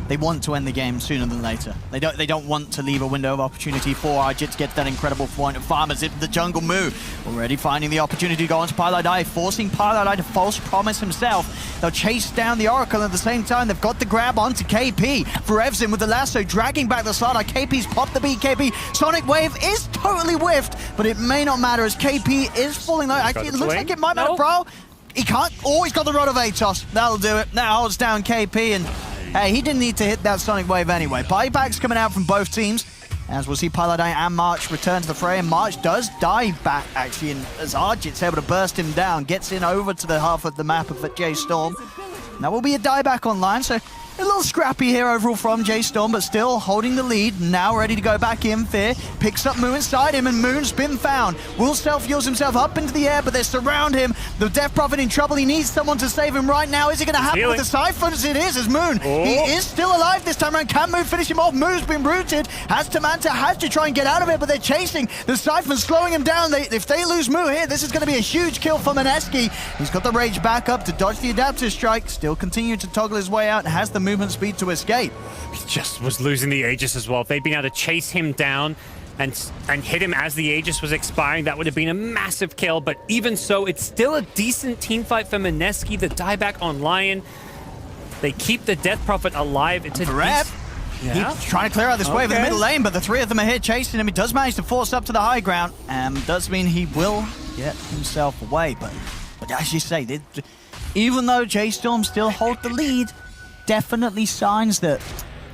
They want to end the game sooner than later. They don't want to leave a window of opportunity for Arjit to get that incredible point of farmers into the jungle move. Already finding the opportunity to go onto Piladai, forcing Piladai to false promise himself. They'll chase down the Oracle at the same time. They've got the grab onto KP. Verev's in with the lasso, dragging back the Slardar. KP's popped the BKB. Sonic Wave is totally whiffed, but it may not matter as KP is falling low. Actually, it looks like it might matter, bro. He can't. Oh, he's got the Rod of Atos. That'll do it. That holds down KP, and hey, he didn't need to hit that Sonic Wave anyway. Buybacks coming out from both teams, as we'll see Piladai and March return to the fray, and March does dive back, actually, and as Arjit's able to burst him down, gets in over to the half of the map of J.Storm. That will be a dieback online, so a little scrappy here overall from J.Storm, but still holding the lead. Now ready to go back in. Fear picks up Moon inside him, and Moon's been found. Will self-heals himself up into the air, but they surround him. The Death Prophet in trouble. He needs someone to save him right now. Is it going to happen with the Siphons? It is, as Moon. He is still alive this time around. Can Moon finish him off? Moon's been rooted. Has to try and get out of it, but they're chasing. The Siphons slowing him down. If they lose Moon here, this is going to be a huge kill for Mineski. He's got the Rage back up to dodge the Adaptive Strike. Still continue to toggle his way out and has the movement speed to escape. He just was losing the Aegis as well. If they'd been able to chase him down and hit him as the Aegis was expiring, that would have been a massive kill. But even so, it's still a decent team fight for Mineski. The dieback on Lion. They keep the Death Prophet alive. It's a Rev. He's trying to clear out this wave in the middle lane, but the three of them are here chasing him. He does manage to force up to the high ground, and does mean he will get himself away. But as you say, even though J.Storm still hold the lead, definitely signs that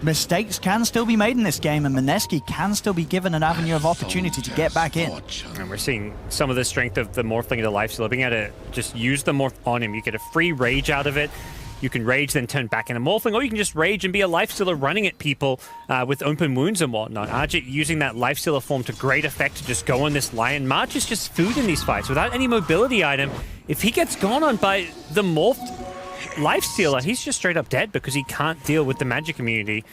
mistakes can still be made in this game, and Mineski can still be given an avenue of opportunity to get back in. And we're seeing some of the strength of the Morphling of the Lifestealer, being able to just use the Morph on him. You get a free rage out of it. You can rage, then turn back into Morphling, or you can just rage and be a Lifestealer running at people with open wounds and whatnot. Arjit using that Lifestealer form to great effect to just go on this Lion. March is just food in these fights. Without any mobility item, if he gets gone on by the Morphed Lifestealer, he's just straight up dead because he can't deal with the magic immunity.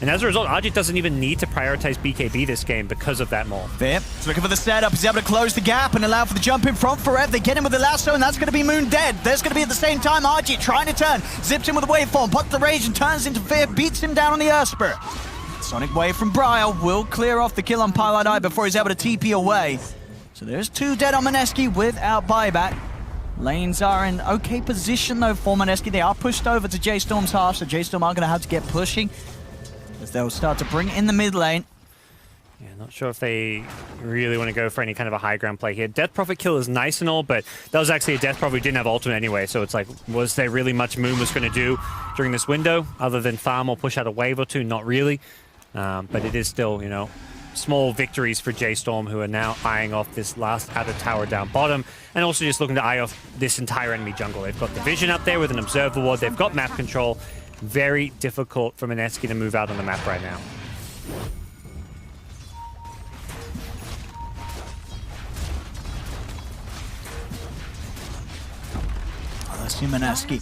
And as a result, Arjit doesn't even need to prioritize BKB this game because of that morph. Fair. He's looking for the setup. He's able to close the gap and allow for the jump in front for Rev. They get him with the lasso, and that's going to be Moon dead. There's going to be at the same time Arjit trying to turn. Zips him with a waveform, pops the rage and turns into Fear, beats him down on the Earth Spirit. Sonic Wave from Briar will clear off the kill on Piladai before he's able to TP away. So there's two dead on Mineski without buyback. Lanes are in okay position though for Mineski. They are pushed over to J.Storm's half, so J.Storm are going to have to get pushing as they'll start to bring in the mid lane. Yeah, not sure if they really want to go for any kind of a high ground play here. Death Prophet kill is nice and all, but that was actually a Death Prophet who didn't have ultimate anyway, so it's like, was there really much Moon was going to do during this window other than farm or push out a wave or two? Not really. But it is still, you know, small victories for J.Storm, who are now eyeing off this last outer tower down bottom, and also just looking to eye off this entire enemy jungle. They've got the vision up there with an observer ward. They've got map control. Very difficult for Mineski to move out on the map right now. Let's see Mineski.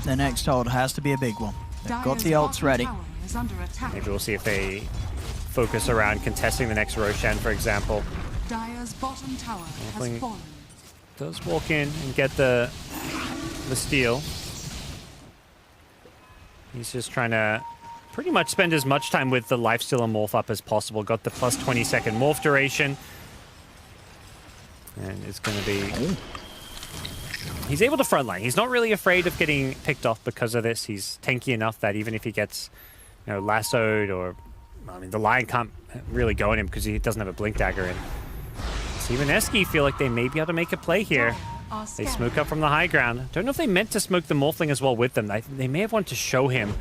The next hold has to be a big one. They've got the ults ready. Maybe we'll see if they focus around contesting the next Roshan, for example. Dire's bottom tower has fallen. Does walk in and get the steal. He's just trying to pretty much spend as much time with the Lifestealer morph up as possible. Got the plus 20-second morph duration. And it's going to be... He's able to frontline. He's not really afraid of getting picked off because of this. He's tanky enough that even if he gets, you know, lassoed or... I mean, the Lion can't really go on him because he doesn't have a Blink Dagger in. So Mineski feel like they may be able to make a play here. They smoke up from the high ground. Don't know if they meant to smoke the Morphling as well with them. They may have wanted to show him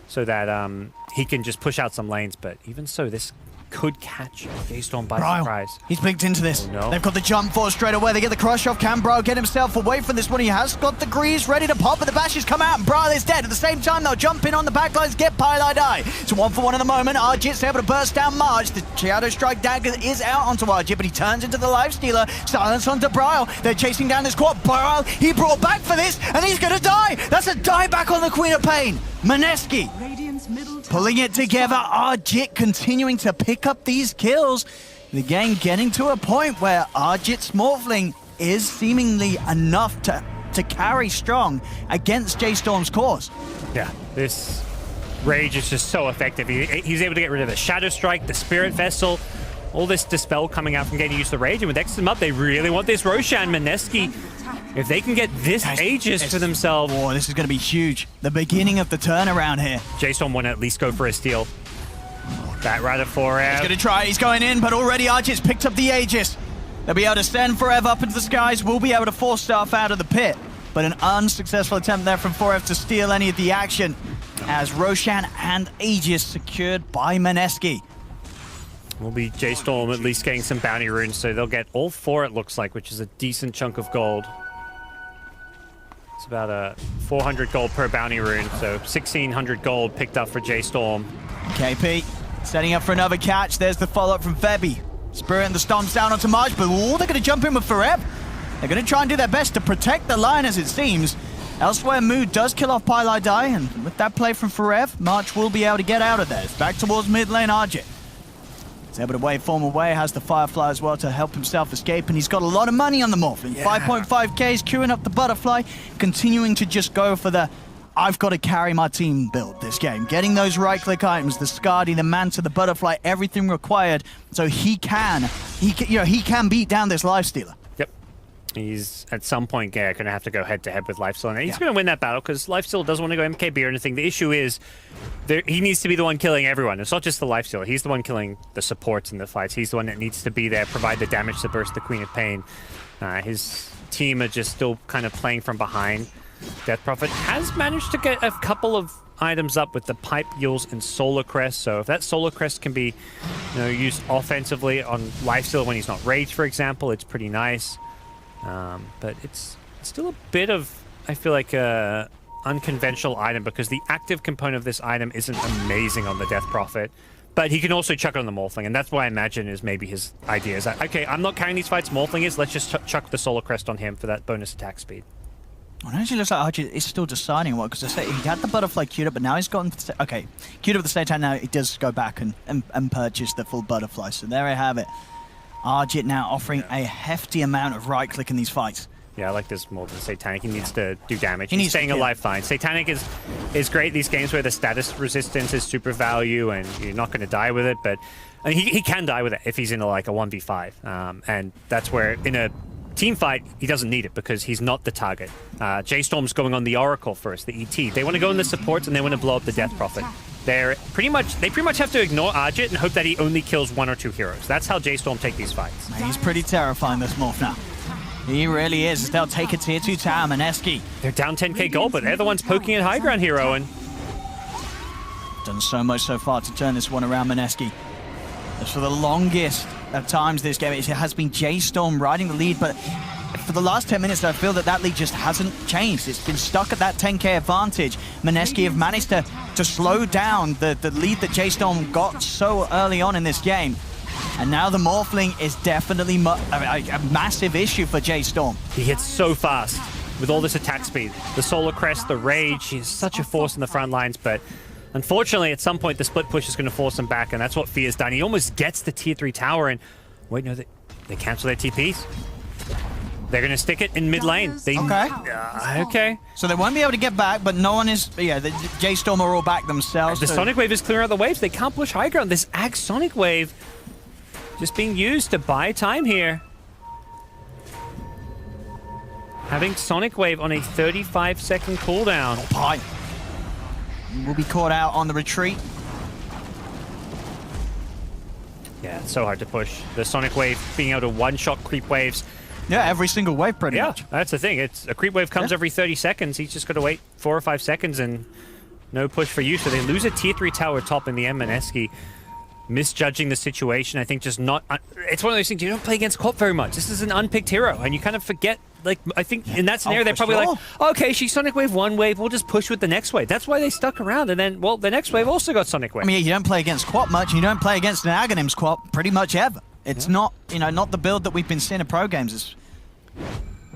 so that he can just push out some lanes. But even so, this could catch J.Storm by surprise. He's blinked into this. Oh, no. They've got the jump force straight away. They get the crush off. Can Bro get himself away from this one? He has got the grease ready to pop, but the bashes come out and Bro is dead. At the same time, they'll jump in on the backlines, get Piladai. It's 1-for-1 at the moment. Arjit's able to burst down March. The Shadow Strike dagger is out onto Arjit, but he turns into the Lifestealer. Silence onto Brile. They're chasing down this quad. Brile, he brought back for this, and he's going to die. That's a die back on the Queen of Pain. Mineski pulling it together. Arjit continuing to pick up these kills. The game getting to a point where Arjit's Morphling is seemingly enough to to carry strong against J.Storm's cause. Yeah, this Rage is just so effective. He's able to get rid of the Shadow Strike, the Spirit Vessel, all this Dispel coming out from getting used to Rage. And with X up, they really want this Roshan. Mineski, if they can get this Aegis for themselves. Oh, this is going to be huge. The beginning of the turnaround here. J.Storm want to at least go for a steal. Bat Rider 4 He's going to try. He's going in, but already Archit's picked up the Aegis. They'll be able to send Forever up into the skies. We'll be able to force Staff out of the pit. But an unsuccessful attempt there from 4F to steal any of the action, as Roshan and Aegis secured by Mineski. Will be J.Storm at least getting some bounty runes, so they'll get all 4, it looks like, which is a decent chunk of gold. It's about a 400 gold per bounty rune, so 1,600 gold picked up for J.Storm. KP setting up for another catch. There's the follow-up from Febby. Spirit and the stomps down onto March, but they're going to jump in with Forever. They're going to try and do their best to protect the line, as it seems. Elsewhere, Mood does kill off Pylai Dai, and with that play from Forever, March will be able to get out of there. It's back towards mid lane, Arjit. He's able to waveform away, has the Firefly as well to help himself escape, and he's got a lot of money on the Morphling. 5.5k is queuing up the Butterfly, continuing to just go for the I've got to carry my team build this game. Getting those right-click items, the Skadi, the Manta, the Butterfly, everything required, so he can beat down this Lifestealer. Yep. He's at some point going to have to go head-to-head with Lifestealer, and he's going to win that battle because Lifestealer doesn't want to go MKB or anything. The issue is he needs to be the one killing everyone. It's not just the Lifestealer. He's the one killing the supports in the fights. He's the one that needs to be there, provide the damage to burst the Queen of Pain. His team are just still kind of playing from behind. Death Prophet has managed to get a couple of items up with the Pipe Yules and Solar Crest, so if that Solar Crest can be used offensively on Lifestealer when he's not raged, for example, it's pretty nice. But it's still a bit of, I feel like, a unconventional item because the active component of this item isn't amazing on the Death Prophet. But he can also chuck it on the Morphling, and that's what I imagine is maybe his idea. Is that, okay, I'm not carrying these fights, Morphling is, let's just chuck the Solar Crest on him for that bonus attack speed. Well, it actually looks like Archie is still deciding what, because he had the Butterfly queued up, but now he's gotten... Okay, queued up the state time, now he does go back and purchase the full Butterfly. So there I have it. Arjit now offering a hefty amount of right-click in these fights. Yeah, I like this more than Satanic. He needs to do damage. He's staying alive fine. Satanic is great these games where the status resistance is super value and you're not going to die with it, but I mean, he can die with it if he's in a 1v5. And that's where in a team fight, he doesn't need it because he's not the target. J.Storm's going on the Oracle first, the ET. They want to go in the supports and they want to blow up the Death Prophet. They pretty much have to ignore Arjit and hope that he only kills 1 or 2 heroes. That's how J.Storm take these fights. Man, he's pretty terrifying, this Morph now. He really is. They'll take a tier 2 tower, Mineski. They're down 10k gold, but they're the ones poking at high ground here, Owen. Done so much so far to turn this one around, Mineski. As for the longest of times this game, it has been J.Storm riding the lead, but for the last 10 minutes, I feel that lead just hasn't changed. It's been stuck at that 10k advantage. Mineski have managed to slow down the lead that J.Storm got so early on in this game. And now the Morphling is definitely a massive issue for J.Storm. He hits so fast with all this attack speed. The Solar Crest, the Rage, he's such a force in the front lines, but unfortunately, at some point, the split push is going to force him back, and that's what Fear's done. He almost gets the tier 3 tower, and wait, no, they cancel their TPs. They're going to stick it in mid lane. Okay. So they won't be able to get back, but no one is... Yeah, the J.Storm are all back themselves. The Sonic Wave is clearing out the waves. They can't push high ground. This Ag Sonic Wave just being used to buy time here. Having Sonic Wave on a 35-second cooldown. Pie will be caught out on the retreat. Yeah, it's so hard to push. The Sonic Wave being able to one-shot creep waves. Yeah, every single wave pretty much. Yeah, that's the thing. It's a creep wave comes every 30 seconds. He's just got to wait 4 or 5 seconds and no push for you. So they lose a tier 3 tower top in the end. Mineski misjudging the situation. I think just not... It's one of those things, you don't play against Corp very much. This is an unpicked hero, and you kind of forget... Like, I think in that scenario, they're probably like, okay, she's Sonic Wave 1 wave, we'll just push with the next wave. That's why they stuck around, and then, well, the next wave also got Sonic Wave. I mean, you don't play against Quap much, you don't play against an Aghanim's Quap pretty much ever. It's not, not the build that we've been seeing in pro games.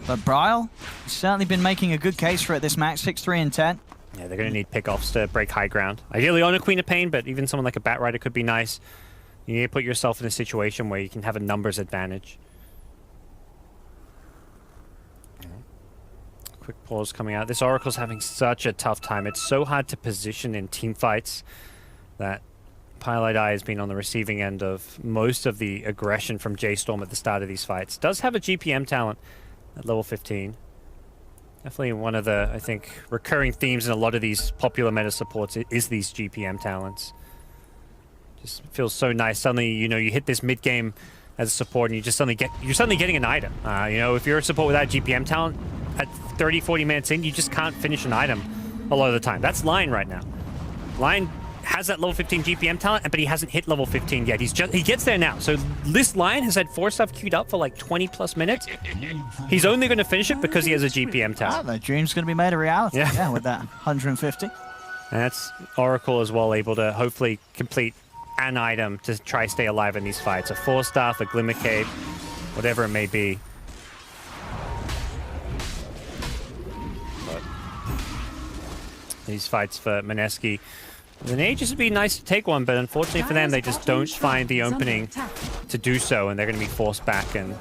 But Bryle has certainly been making a good case for it this match, 6-3 and 10. Yeah, they're going to need pick-offs to break high ground. Ideally on a Queen of Pain, but even someone like a Bat Rider could be nice. You need to put yourself in a situation where you can have a numbers advantage. Quick pause coming out. This Oracle's having such a tough time. It's so hard to position in team fights that Pilot Eye has been on the receiving end of most of the aggression from J.Storm at the start of these fights. Does have a GPM talent at level 15. Definitely one of the, I think, recurring themes in a lot of these popular meta supports is these GPM talents. Just feels so nice. Suddenly, you know, you hit this mid game as a support and you're suddenly getting an item. You know, if you're a support without GPM talent, at 30, 40 minutes in, you just can't finish an item a lot of the time. That's Lion right now. Lion has that level 15 GPM talent, but he hasn't hit level 15 yet. He gets there now. So this Lion has had 4 stuff queued up for like 20 plus minutes. He's only going to finish it because he has a GPM talent. The dream's going to be made a reality. Yeah, with that 150. And that's Oracle as well, able to hopefully complete an item to try stay alive in these fights. A 4-staff, a Glimmer Cape, whatever it may be. These fights for Mineski. The Ages would be nice to take one, but unfortunately for them, they just don't find the opening to do so, and they're going to be forced back. And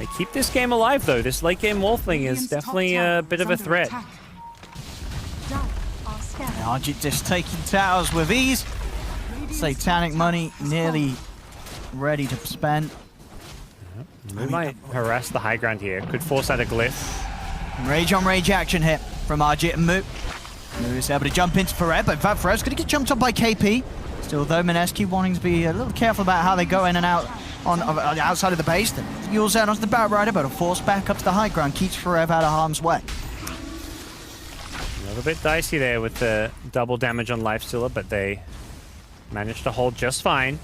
they keep this game alive, though. This late game Morphling is definitely a bit of a threat. Arjit just taking towers with ease. Satanic money nearly ready to spend. We might harass the high ground here. Could force out a glyph. Rage on rage action here from Arjit and Moot. Moot is able to jump into Forev, but in fact Forev's going to get jumped on by KP. Still though, Mineski wanting to be a little careful about how they go in and out on the outside of the base. Then fuels out onto the Batrider, but a force back up to the high ground keeps Forev out of harm's way. A little bit dicey there with the double damage on Lifestealer, but they managed to hold just fine.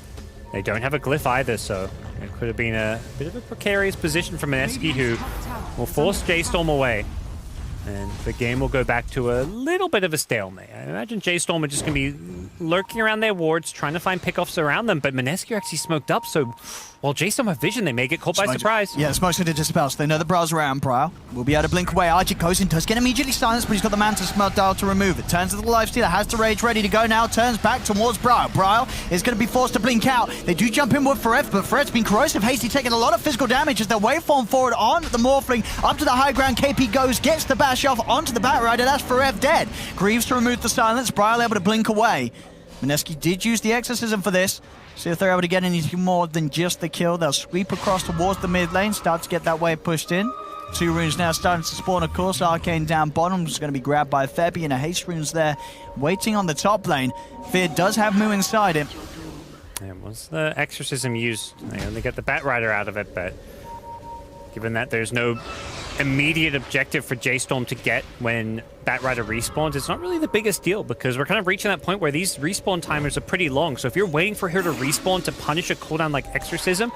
They don't have a glyph either, so it could have been a bit of a precarious position for Mineski, who will force J.Storm away. And the game will go back to a little bit of a stalemate. I imagine J.Storm are just going to be lurking around their wards, trying to find pickoffs around them, but Mineski are actually smoked up, so while J.Storm have vision, they may get caught by surprise. Yeah, the smoke's going to dispel, so they know the Brow's around. Brow will be able to blink away. Arjit goes in, does get immediately silenced, but he's got the Manta Smelt dial to remove it. Turns to the Lifestealer, has the Rage ready to go now, turns back towards Brow. Brow is going to be forced to blink out. They do jump in with Forev, but Forev's been corrosive. Hasty taking a lot of physical damage as their waveform forward on the Morphling. Up to the high ground, KP goes, gets the bash off onto the Batrider. That's Forev dead. Greaves to remove the silence. Brow able to blink away. Mineski did use the Exorcism for this. See if they're able to get anything more than just the kill. They'll sweep across towards the mid lane, start to get that wave pushed in. 2 runes now starting to spawn, of course. Arcane down bottom is going to be grabbed by Febby, and a haste runes there waiting on the top lane. Fear does have Moo inside him. Yeah, once the Exorcism used, they only get the Batrider out of it, but given that there's no immediate objective for J.Storm to get when Batrider respawns, it's not really the biggest deal because we're kind of reaching that point where these respawn timers are pretty long. So if you're waiting for her to respawn to punish a cooldown like Exorcism,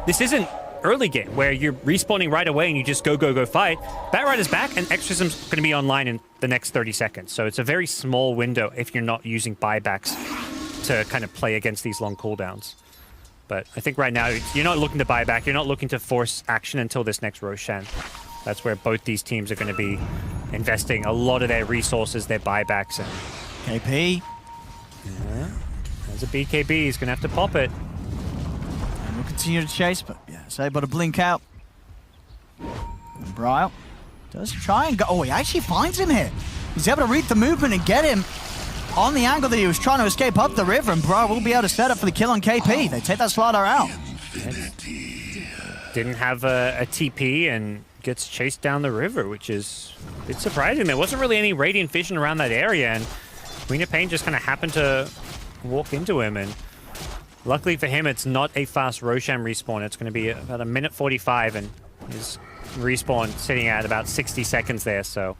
this isn't early game where you're respawning right away and you just go fight. Batrider's back and Exorcism's going to be online in the next 30 seconds. So it's a very small window if you're not using buybacks to kind of play against these long cooldowns. But I think right now you're not looking to buy back, you're not looking to force action until this next Roshan. That's where both these teams are going to be investing a lot of their resources, their buybacks. And KP. Yeah, there's a BKB. He's going to have to pop it. And we'll continue to chase, but yeah, it's able to blink out. And Bryle does try and go. Oh, he actually finds him here. He's able to read the movement and get him on the angle that he was trying to escape up the river, and Bryle will be able to set up for the kill on KP. They take that Slardar out. Didn't have a TP and gets chased down the river, which is a bit surprising. There wasn't really any Radiant Vision around that area, and Queen of Pain just kind of happened to walk into him, and luckily for him, it's not a fast Roshan respawn. It's going to be about 1:45, and his respawn sitting at about 60 seconds there, so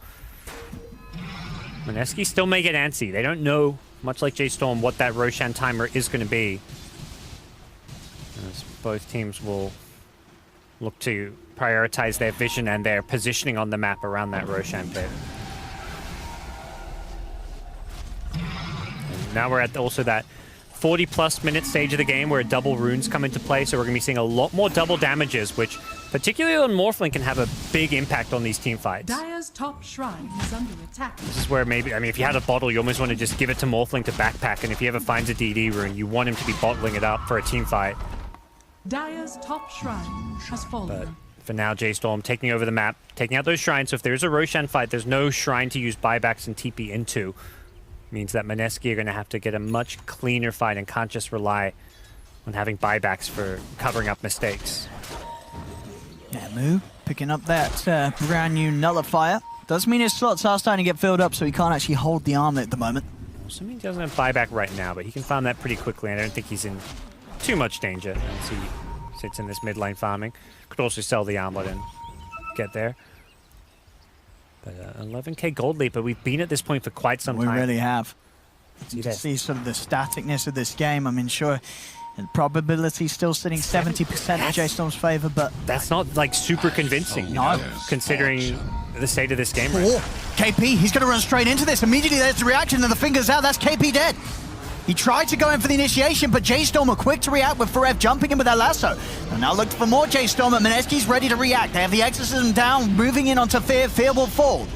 Mineski still may get antsy. They don't know, much like J.Storm, what that Roshan timer is going to be. As both teams will look to prioritize their vision and their positioning on the map around that Roshan pit. And now we're at also that 40+ minute stage of the game where double runes come into play, so we're going to be seeing a lot more double damages, which particularly on Morphling can have a big impact on these team fights. Dire's top shrine is under attack. This is where maybe, I mean, if you had a bottle, you almost want to just give it to Morphling to backpack, and if he ever finds a DD rune, you want him to be bottling it up for a team fight. Dire's top shrine has fallen. But For now, J.Storm taking over the map, taking out those shrines. So if there's a Roshan fight, there's no shrine to use buybacks and TP into. Means that Mineski are going to have to get a much cleaner fight and can't just rely on having buybacks for covering up mistakes. Yeah, Moo picking up that brand new nullifier. Does mean his slots are starting to get filled up, so he can't actually hold the armlet at the moment. Also means he doesn't have buyback right now, but he can farm that pretty quickly, and I don't think he's in too much danger as he sits in this mid lane farming. Could also sell the armlet and get there. But 11k gold leap, but we've been at this point for quite some time. We really have. See You that? see sort of the staticness of this game. I mean, sure, the probability still sitting 70% in J.Storm's favor, but That's not like super convincing, No. considering the state of this game right oh, now. KP, he's going to run straight into this. Immediately there's the reaction and the fingers out. That's KP dead. He tried to go in for the initiation, but J.Storm were quick to react with Forev jumping in with that lasso. And now look for more J.Storm, and Mineski's ready to react. They have the exorcism down, moving in onto Fear. Fear will fall.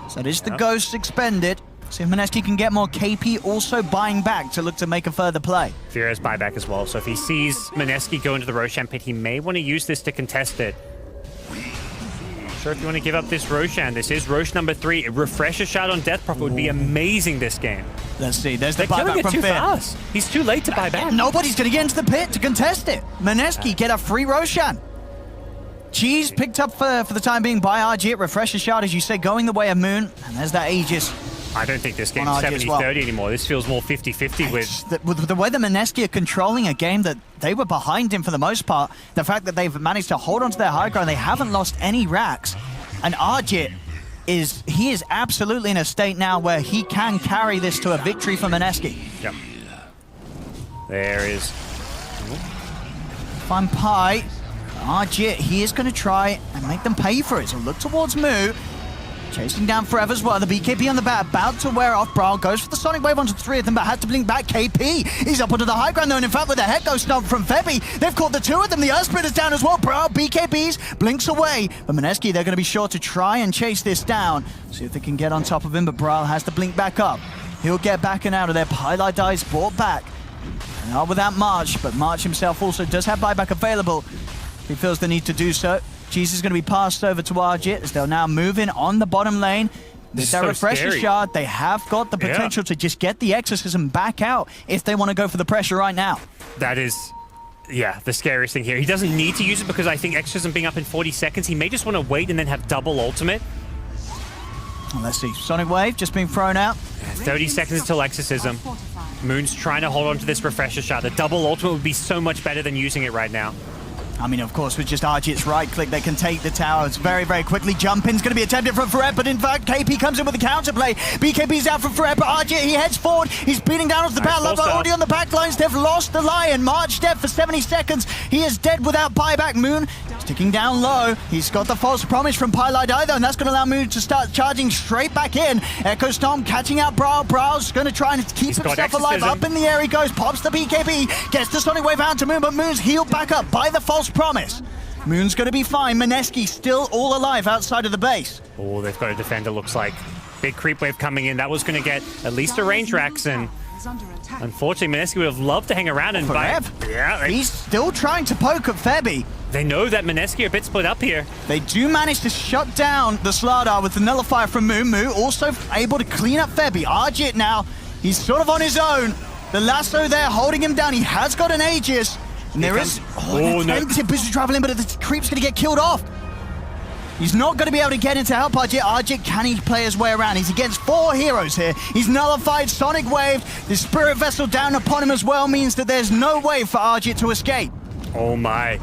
So this is the Ghost expended. See if Mineski can get more. KP also buying back to look to make a further play. Fear has buyback as well, so if he sees Mineski go into the Roshan pit, he may want to use this to contest it. Not sure if you want to give up this Roshan. This is Rosh number 3. A refresher shot on Death Prophet would be amazing this game. Let's see, there's the They're killing buyback it from too Fear. fast. He's too late to buy back. Nobody's going to get into the pit to contest it. Mineski get a free Roshan. Cheese picked up for the time being by RG. Refresher shot, as you say, going the way of Moon. And there's that Aegis. I don't think this game's On RG as 70-30 well. anymore. This feels more 50-50 With the way the Mineski are controlling a game that they were behind him for the most part, the fact that they've managed to hold onto their high ground, they haven't lost any racks. And Arjit is absolutely in a state now where he can carry this to a victory for Mineski. Yep. There is... Fun pie. Arjit, he is going to try and make them pay for it. So look towards Moo. Chasing down Forever as well. The BKB on the bat, about to wear off. Brawl goes for the Sonic Wave onto the 3 of them, but had to blink back. KP, he's up onto the high ground though, and in fact with the Headgo stomp from Febby, they've caught the 2 of them. The Earthsplit is down as well. Brawl, BKBs, blinks away. But Mineski, they're going to be sure to try and chase this down. See if they can get on top of him, but Brawl has to blink back up. He'll get back and out of there. Highlight dies brought back. Not without March, but March himself also does have buyback available. He feels the need to do so. Jesus is going to be passed over to Arjit as they'll now move in on the bottom lane. With their so refresher scary. shard, they have got the potential to just get the exorcism back out if they want to go for the pressure right now. That is, yeah, the scariest thing here. He doesn't need to use it because I think Exorcism being up in 40 seconds, he may just want to wait and then have double ultimate. Well, let's see. Sonic Wave just being thrown out. 30 seconds until Exorcism. Moon's trying to hold on to this refresher shot. The double ultimate would be so much better than using it right now. I mean, of course, with just Arjit's right click, they can take the tower. It's very, very quickly. Jump in's going to be attempted from Forever, but in fact, KP comes in with the counterplay. BKB's out from Forever. Arjit, he heads forward. He's beating down onto the battle. Already on the back lines. They've lost the Lion. March dead for 70 seconds. He is dead without buyback. Moon sticking down low. He's got the false promise from Pylite either, and that's going to allow Moon to start charging straight back in. Echo Storm catching out Brawl. Brawl's going to try and keep himself alive. Up in the air he goes. Pops the BKB. Gets the Sonic Wave out to Moon, but Moon's healed back up by the false promise. Moon's going to be fine. Mineski still all alive outside of the base. Oh, they've got a defender, looks like. Big creep wave coming in. That was going to get at least a range Rax, and unfortunately, Mineski would have loved to hang around and buy. Yeah, he's still trying to poke at Febby. They know that Mineski are a bit split up here. They do manage to shut down the Slardar with the nullifier from Moo. Moo also able to clean up Febby. Arjit now, he's sort of on his own. The lasso there holding him down. He has got an Aegis. And there is... Oh, no. Busy traveling, but the creep's going to get killed off. He's not going to be able to get into help Arjit. Arjit, can he play his way around? He's against 4 heroes here. He's nullified. Sonic Wave. The Spirit Vessel down upon him as well means that there's no way for Arjit to escape. Oh, my.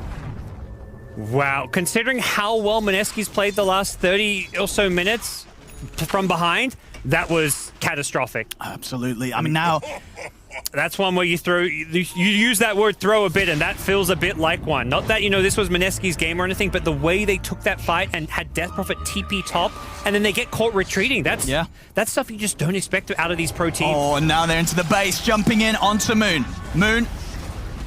Wow. Considering how well Mineski's played the last 30 or so minutes from behind, that was catastrophic. Absolutely. I mean, now... That's one where you use that word throw a bit, and that feels a bit like one. Not that, you know, this was Mineski's game or anything, but the way they took that fight and had Death Prophet TP top, and then they get caught retreating. That's stuff you just don't expect out of these pro teams. Oh, and now they're into the base, jumping in onto Moon. Moon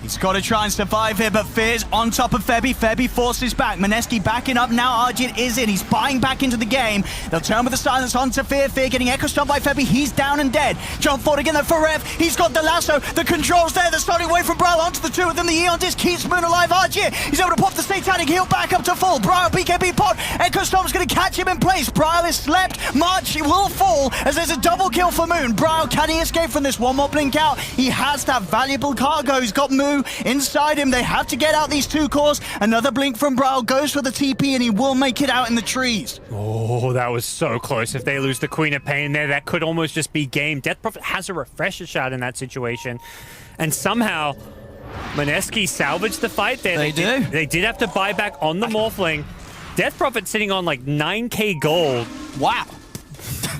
He's got to try and survive here, but Fear's on top of Febby. Febby forces back. Mineski backing up now. Arjit is in. He's buying back into the game. They'll turn with the silence onto Fear. Fear getting echo stomped by Febby. He's down and dead. Jump forward again though for Rev. He's got the lasso. The controls there. They're starting away from Braille onto the two of them. The Eon Disc keeps Moon alive. Arjit, he's able to pop the Satanic Heal back up to full. Braille, BKB pot. Echo Stomp's going to catch him in place. Braille is slept. March will fall as there's a double kill for Moon. Braille, can he escape from this? One more blink out. He has that valuable cargo. He's got Moo inside him. They have to get out these two cores. Another blink from Braille goes for the TP and he will make it out in the trees. Oh, that was so close. If they lose the Queen of Pain there, that could almost just be game. Death Prophet has a refresher shot in that situation. And somehow, Mineski salvaged the fight there. They did have to buy back on the Morphling. Death Prophet sitting on like 9k gold. Wow.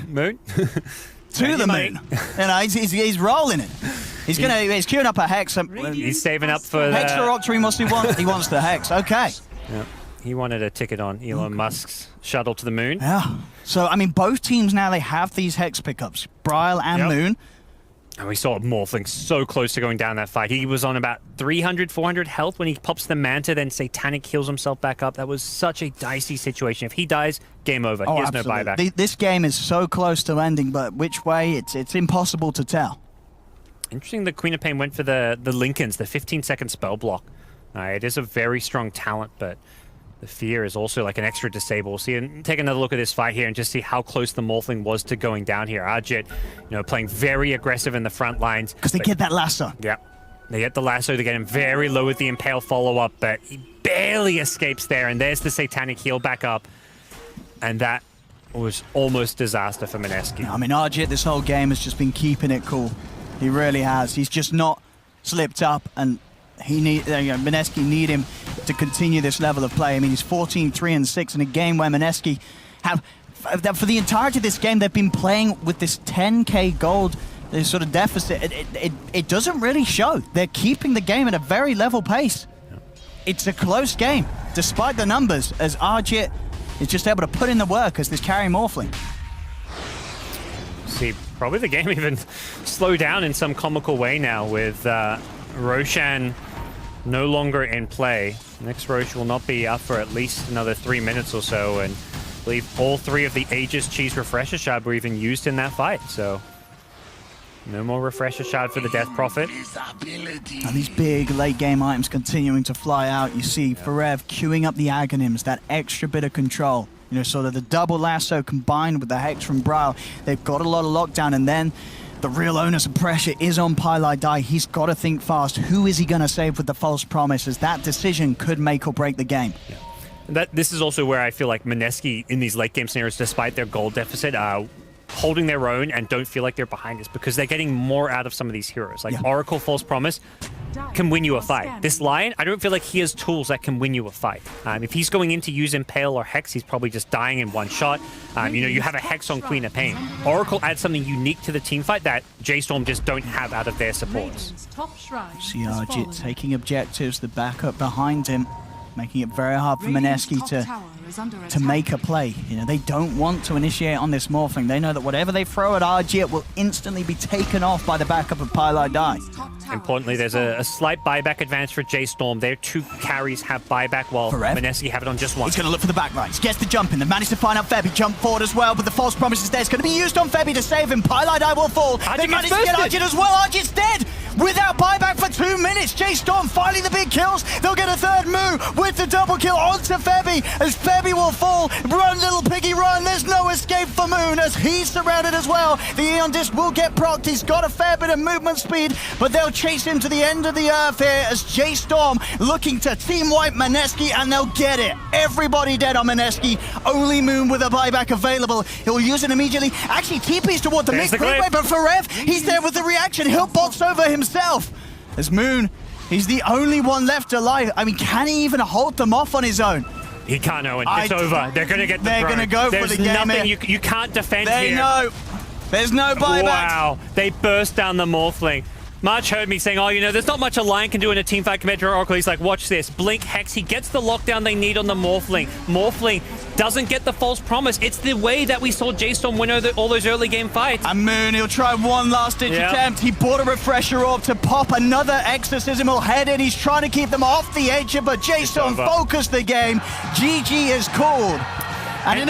Moon? To the moon. You know, he's rolling it. He's queuing up a Hex. He's saving up for Hex or Octarine, what's he want? He wants the Hex. Okay. Yeah. He wanted a ticket on Elon Musk's shuttle to the moon. Yeah. So, I mean, both teams now, they have these Hex pickups. Bryle and Moon. And we saw Morphling so close to going down that fight. He was on about 300, 400 health when he pops the Manta, then Satanic heals himself back up. That was such a dicey situation. If he dies, game over. He has no buyback. This game is so close to ending, but which way, it's impossible to tell. Interesting the Queen of Pain went for the Lincolns, the 15-second spell block. It is a very strong talent, but the Fear is also like an extra disable. See, and take another look at this fight here and just see how close the Morphling was to going down here. Arjit, playing very aggressive in the front lines. Because they get that lasso. Yeah. They get the lasso, they get him very low with the Impale follow-up, but he barely escapes there, and there's the Satanic heal back up. And that was almost disaster for Mineski. I mean, Arjit, this whole game has just been keeping it cool. He really has. He's just not slipped up, and Mineski need him to continue this level of play. I mean, he's 14-3-6 in a game where Mineski for the entirety of this game, they've been playing with this 10k gold sort of deficit. It doesn't really show. They're keeping the game at a very level pace. Yeah. It's a close game, despite the numbers, as Arjit is just able to put in the work as this carry Morphling. See, probably the game even slowed down in some comical way now with Roshan no longer in play. Next Rosh will not be up for at least another 3 minutes or so, and I believe all three of the Aegis Cheese Refresher Shard were even used in that fight, so no more Refresher Shard for the Death Prophet. And these big late game items continuing to fly out. You see Forev queuing up the Aghanims, that extra bit of control. Sort of the double lasso combined with the Hex from Braille. They've got a lot of lockdown, and then the real onus of pressure is on Pylai Dai. He's got to think fast. Who is he going to save with the false promise, as that decision could make or break the game. Yeah. This is also where I feel like Mineski in these late game scenarios, despite their gold deficit, holding their own and don't feel like they're behind us because they're getting more out of some of these heroes. Like Oracle False Promise can win you a fight. This Lion, I don't feel like he has tools that can win you a fight. If he's going in to use Impale or Hex, he's probably just dying in one shot. You have a Hex on Queen of Pain. Oracle adds something unique to the team fight that J.Storm just don't have out of their supports. See Arjit taking objectives, the backup behind him, making it very hard for Mineski to make a play. They don't want to initiate on this Morphling. They know that whatever they throw at Arjit will instantly be taken off by the backup of Pylai Dai. Importantly, there's a slight buyback advantage for J.Storm. Their two carries have buyback while Mineski have it on just one. He's going to look for the back lines. Gets the jump in. They managed to find out Febby. Jump forward as well, but the false promise is there. It's going to be used on Febby to save him. Pylai Dai will fall. They managed to get Arjit as well. Arjit's dead. Without buyback for 2 minutes, J.Storm finally the big kills. They'll get a third move with the double kill onto Febby as Febby will fall. Run, little piggy, run. There's no escape for Moon as he's surrounded as well. The Eon Disc will get procced. He's got a fair bit of movement speed, but they'll chase him to the end of the earth here as J.Storm looking to team wipe Mineski, and they'll get it. Everybody dead on Mineski. Only Moon with a buyback available. He'll use it immediately. Actually, TP's toward the mid-freeway, but for Rev, he's there with the reaction. He'll box over himself. As Moon, he's the only one left alive. I mean, can he even hold them off on his own? He can't, Owen. It's over. They're going to get the They're going to go There's for the game. Nothing you can't defend they here. Know. There's no buyback. Wow. They burst down the Morphling. March heard me saying, oh, you know, there's not much a Lion can do in a teamfight compared to Oracle. He's like, watch this. Blink, Hex, he gets the lockdown they need on the Morphling. Morphling doesn't get the false promise. It's the way that we saw J.Storm win all those early game fights. And Moon, he'll try one last ditch attempt. He bought a refresher orb to pop another exorcism. He'll head in. He's trying to keep them off the edge, but J.Storm focused the game. GG is called. And in